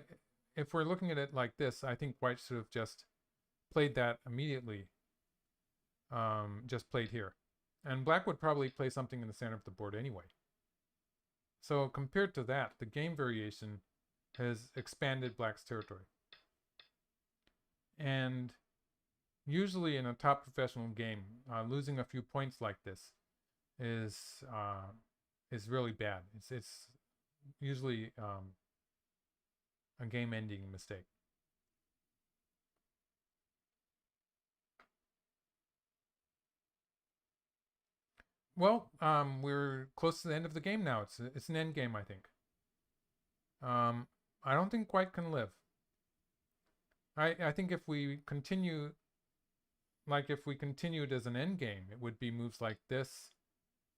[SPEAKER 1] if we're looking at it like this, I think white should have just played that immediately. Just played here. And black would probably play something in the center of the board anyway. So compared to that, the game variation has expanded black's territory. And usually in a top professional game, losing a few points like this is really bad. It's usually a game-ending mistake. Well, we're close to the end of the game now. It's an end game, I think. I don't think white can live. I think if we continue, like if we continued as an end game, it would be moves like this,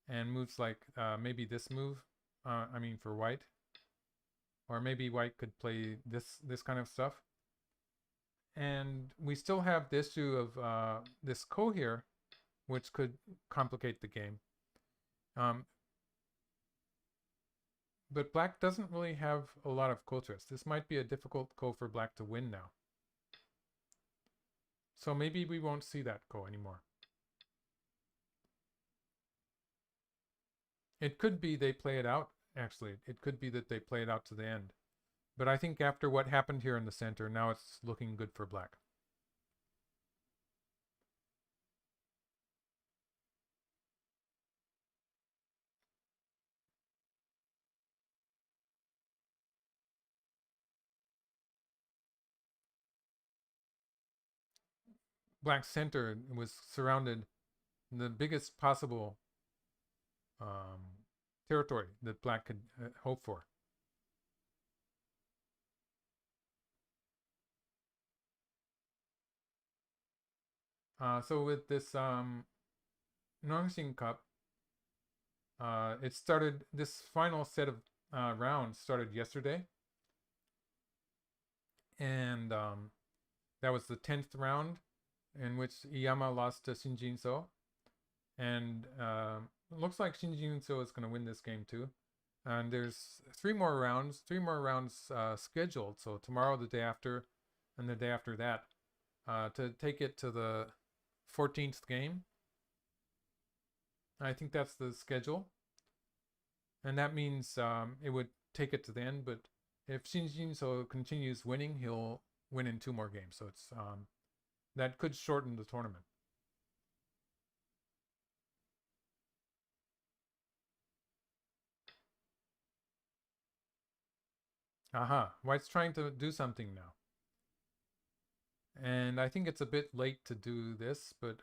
[SPEAKER 1] and moves like maybe this move. I mean for white, or maybe white could play this kind of stuff. And we still have the issue of this ko here, which could complicate the game. But black doesn't really have a lot of ko threats. This might be a difficult ko for black to win now. So maybe we won't see that ko anymore. It could be they play it out, actually. It could be that they play it out to the end. But I think after what happened here in the center, now it's looking good for black. Black's center was surrounded the biggest possible territory that black could hope for. So with this Nongshim Cup, it started, this final set of rounds started yesterday. And that was the 10th round in which Iyama lost to Shinjin So. And it looks like Shinjin So is going to win this game too. And there's three more rounds scheduled. So tomorrow, the day after, and the day after that, to take it to the 14th game. I think that's the schedule. And that means it would take it to the end. But if Shinjin So continues winning, he'll win in 2 more games. So it's that could shorten the tournament. Aha, white's trying to do something now. And I think it's a bit late to do this, but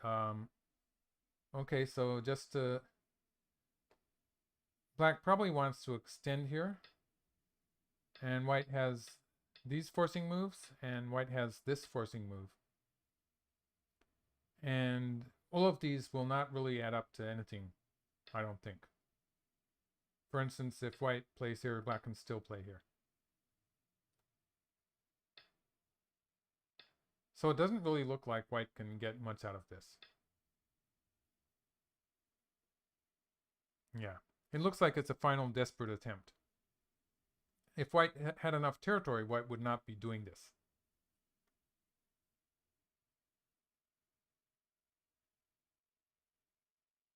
[SPEAKER 1] okay, so just to, black probably wants to extend here. And white has these forcing moves, and white has this forcing move. And all of these will not really add up to anything, I don't think. For instance, if white plays here, black can still play here. So it doesn't really look like white can get much out of this. Yeah, it looks like it's a final desperate attempt. If white had enough territory, white would not be doing this.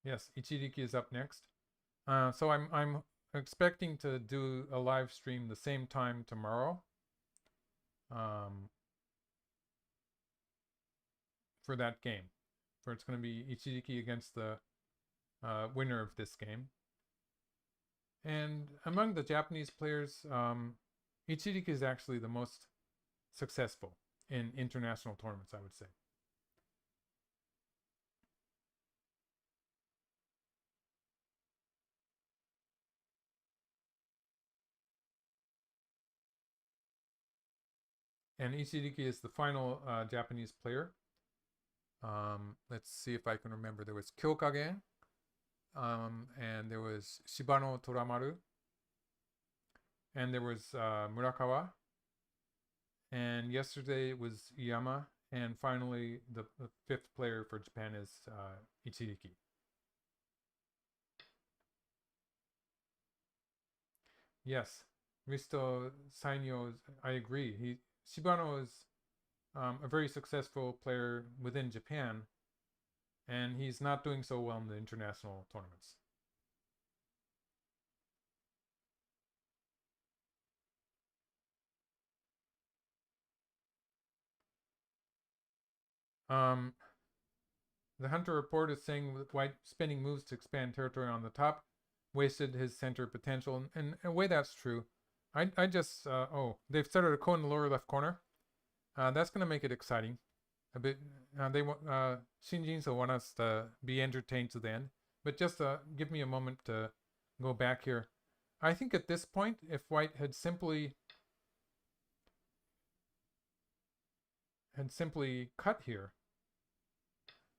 [SPEAKER 1] Yes, Ichiriki is up next. So I'm expecting to do a live stream the same time tomorrow. For that game. For it's going to be Ichiriki against the winner of this game. And among the Japanese players, Ichiriki is actually the most successful in international tournaments, I would say. And Ichiriki is the final Japanese player. Let's see if I can remember. There was Kyokagen, and there was Shibano Toramaru, and there was Murakawa, and yesterday it was Iyama, and finally the fifth player for Japan is Ichiriki. Yes, Risto Sainyo, I agree. Shibano is a very successful player within Japan, and he's not doing so well in the international tournaments. The Hunter report is saying that White spinning moves to expand territory on the top wasted his center potential, and in a way that's true. I just they've started a cone in the lower left corner. That's going to make it exciting. A bit. They want Shinjin so want us to be entertained to the end. But just give me a moment to go back here. I think at this point, if White had simply cut here,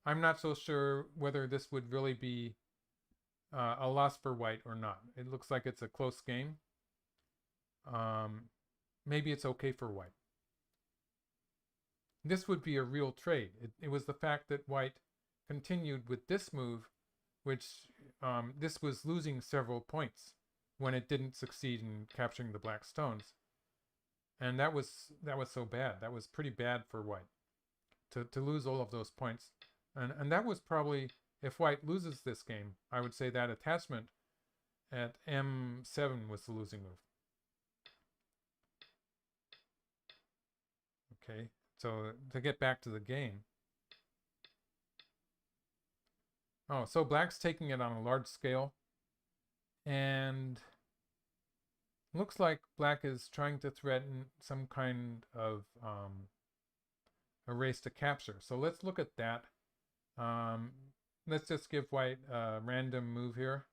[SPEAKER 1] I'm not so sure whether this would really be a loss for White or not. It looks like it's a close game. Maybe it's okay for White. This would be a real trade. It was the fact that White continued with this move, which this was losing several points when it didn't succeed in capturing the black stones. And that was so bad. That was pretty bad for White to lose all of those points. And that was probably, if White loses this game, I would say that attachment at M7 was the losing move. Okay, so to get back to the game. Oh, so Black's taking it on a large scale. And looks like Black is trying to threaten some kind of a race to capture. So let's look at that. Let's just give White a random move here.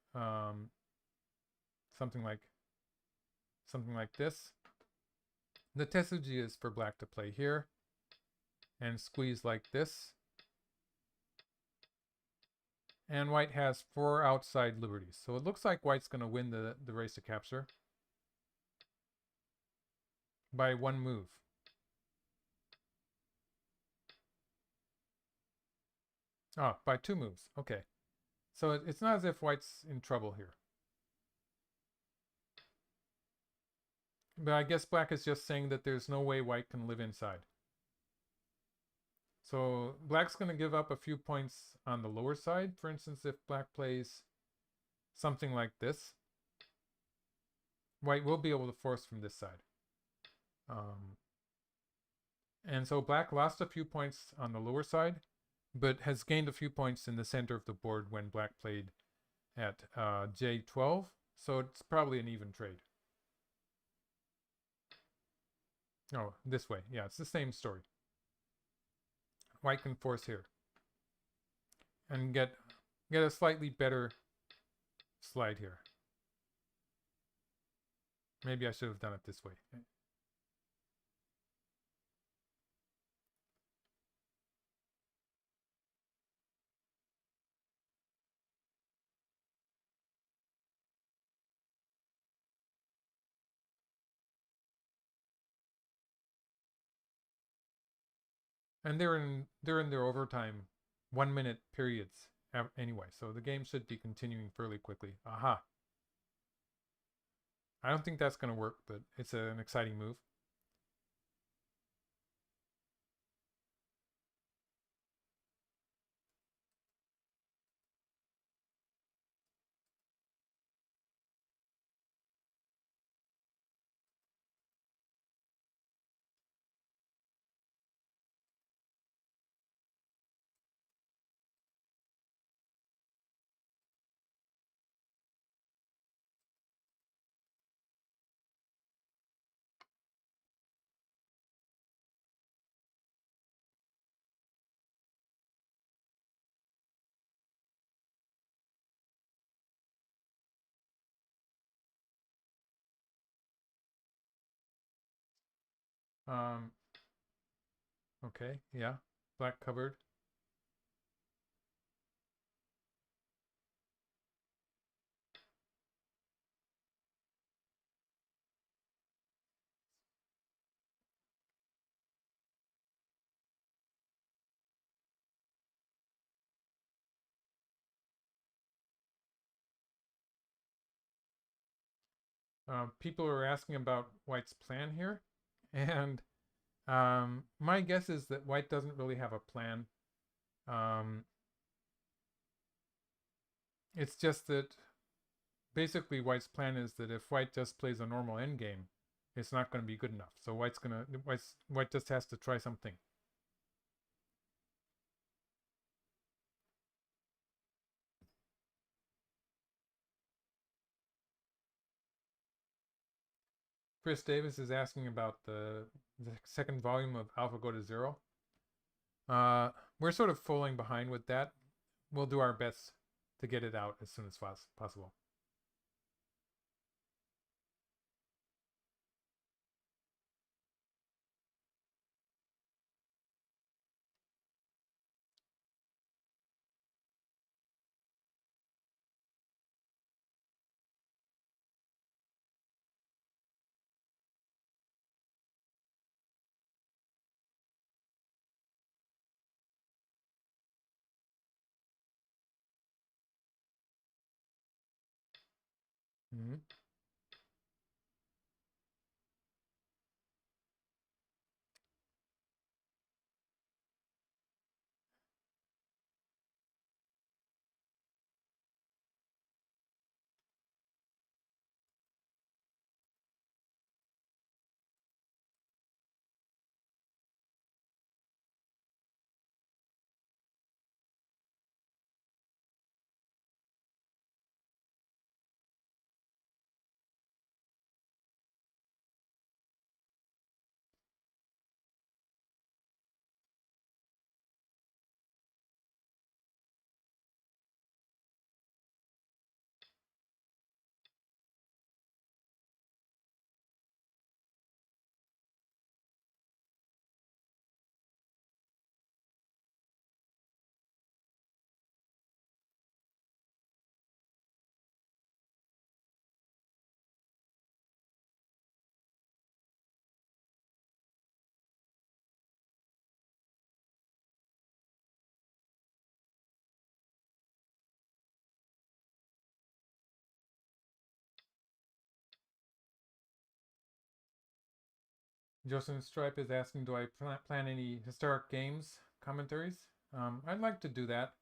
[SPEAKER 1] Something like this. The Tetsuji is for Black to play here and squeeze like this. And White has 4 outside liberties. So it looks like White's going to win the race to capture by 1 move. Oh, by 2 moves. Okay. So it's not as if White's in trouble here. But I guess Black is just saying that there's no way White can live inside. So Black's going to give up a few points on the lower side. For instance, if Black plays something like this, White will be able to force from this side. And so Black lost a few points on the lower side, but has gained a few points in the center of the board when Black played at J12. So it's probably an even trade. Oh, this way. Yeah, it's the same story. White can force here and get a slightly better slide here. Maybe I should have done it this way. And they're in their overtime 1 minute periods anyway, so the game should be continuing fairly quickly. Aha. I don't think that's going to work, but it's an exciting move. Um, okay, yeah, black covered. People are asking about white's plan here, and my guess is that white doesn't really have a plan. Um, it's just that basically white's plan is that if white just plays a normal endgame, it's not going to be good enough. So white just has to try something. Chris Davis is asking about the second volume of AlphaGo to Zero. We're sort of falling behind with that. We'll do our best to get it out as soon as possible. Mm-hmm. Justin Stripe is asking, do I plan any historic games commentaries? I'd like to do that.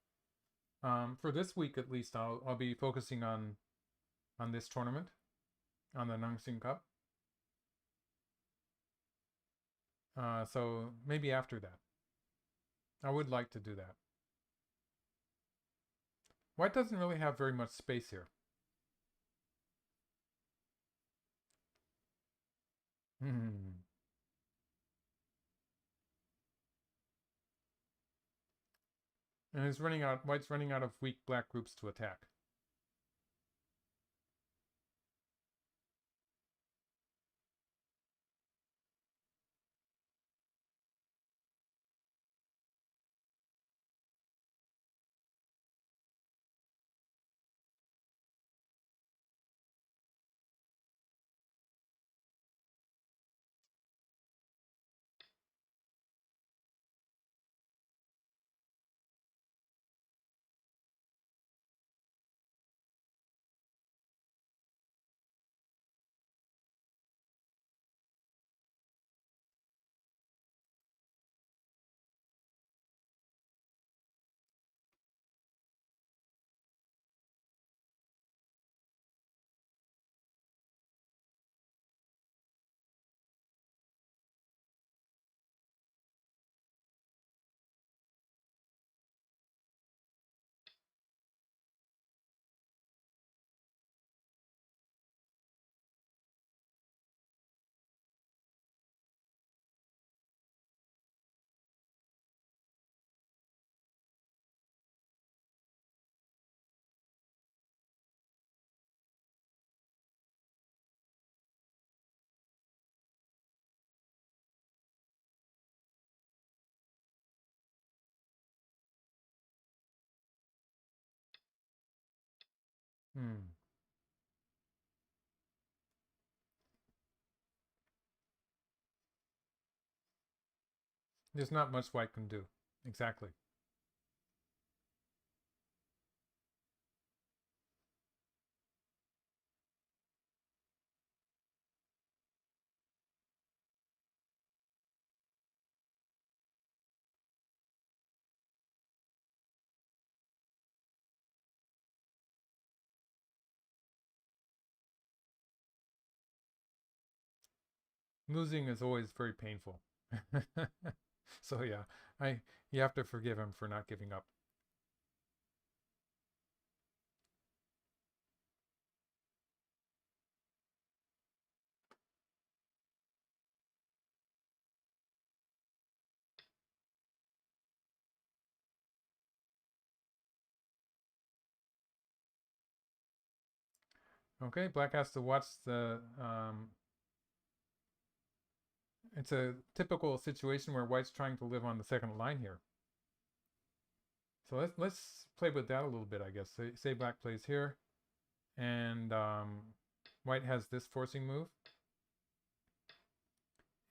[SPEAKER 1] For this week at least, I'll be focusing on this tournament, on the Nongshim Cup. So maybe after that, I would like to do that. White doesn't really have very much space here. Hmm. And it's running out. White's running out of weak black groups to attack. Hmm. There's not much white can do. Exactly. Losing is always very painful. So yeah, I you have to forgive him for not giving up. Okay, black has to watch the it's a typical situation where white's trying to live on the second line here. So let's play with that a little bit, I guess. Say black plays here, and white has this forcing move.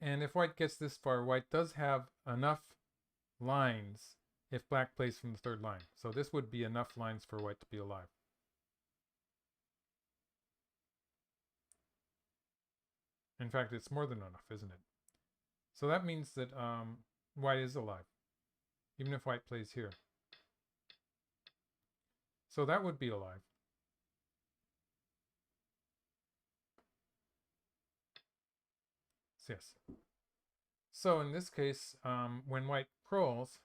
[SPEAKER 1] And if white gets this far, white does have enough lines if black plays from the third line. So this would be enough lines for white to be alive. In fact, it's more than enough, isn't it? So that means that white is alive, even if white plays here. So that would be alive. Yes. So in this case, when white prolls,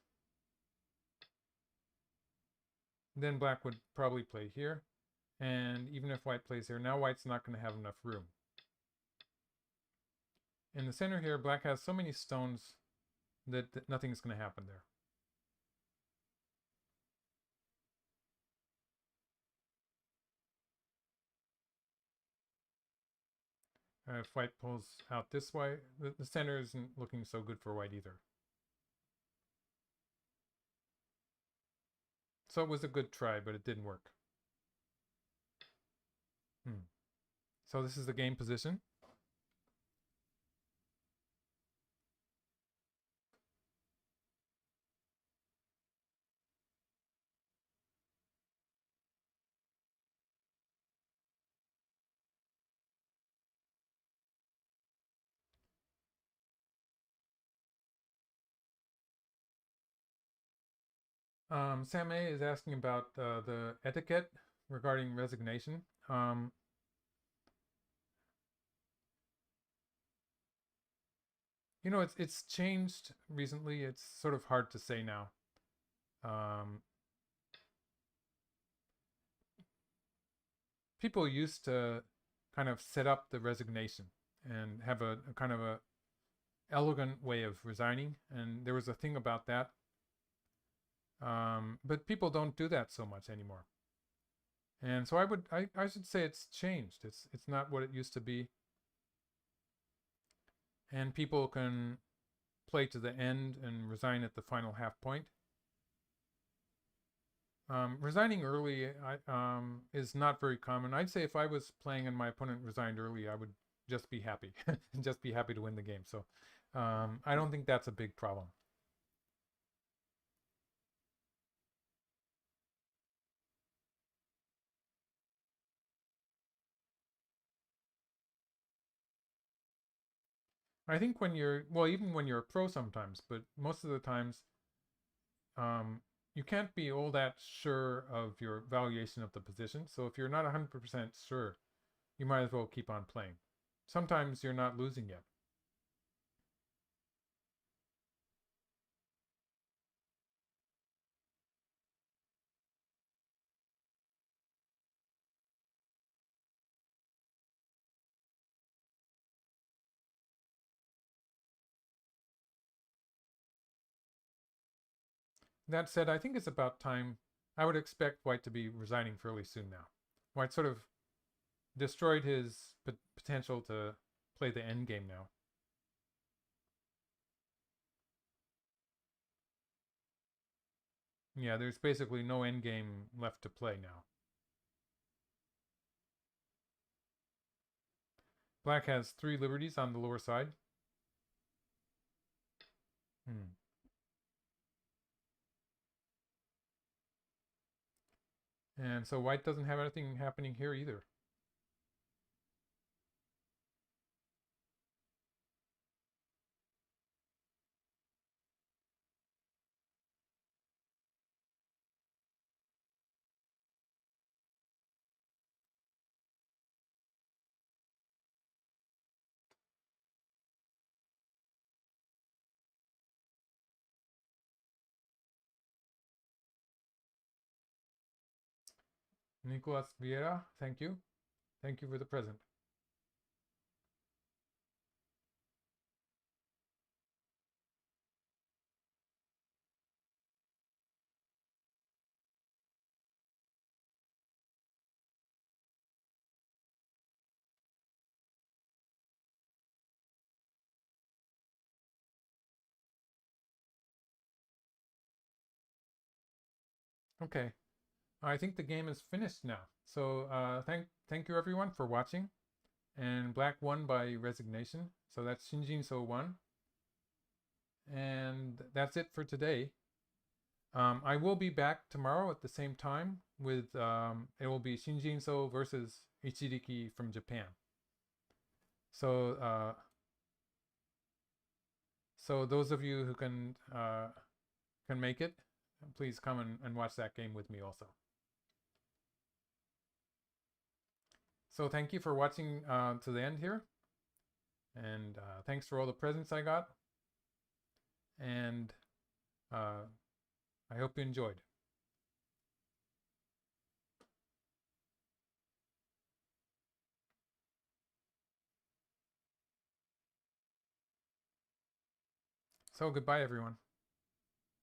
[SPEAKER 1] then black would probably play here. And even if white plays here, now white's not going to have enough room. In the center here, black has so many stones that nothing's going to happen there. If white pulls out this way, the center isn't looking so good for white either. So it was a good try, but it didn't work. So this is the game position. Sam A is asking about the etiquette regarding resignation. You know, it's changed recently. It's sort of hard to say now. Um, People used to kind of set up the resignation and have a kind of a elegant way of resigning, and there was a thing about that. But people don't do that so much anymore. And so I should say it's changed. It's not what it used to be. And people can play to the end and resign at the final half point. Resigning early is not very common. I'd say if I was playing and my opponent resigned early, I would just be happy, just be happy to win the game. So I don't think that's a big problem. I think when you're, well, even when you're a pro sometimes, but most of the times, um, you can't be all that sure of your valuation of the position. So if you're not 100% sure, you might as well keep on playing. Sometimes you're not losing yet. That said, I think it's about time. I would expect White to be resigning fairly soon now. White sort of destroyed his potential to play the end game now. Yeah, there's basically no end game left to play now. Black has 3 liberties on the lower side. And so white doesn't have anything happening here either. Nicolas Vieira, thank you. Thank you for the present. Okay, I think the game is finished now. So thank you everyone for watching. And black won by resignation. So that's Shinjin So won. And that's it for today. I will be back tomorrow at the same time with it will be Shinjin So versus Ichiriki from Japan. So so those of you who can make it, please come and watch that game with me also. So thank you for watching to the end here. And thanks for all the presents I got. And I hope you enjoyed. So goodbye, everyone.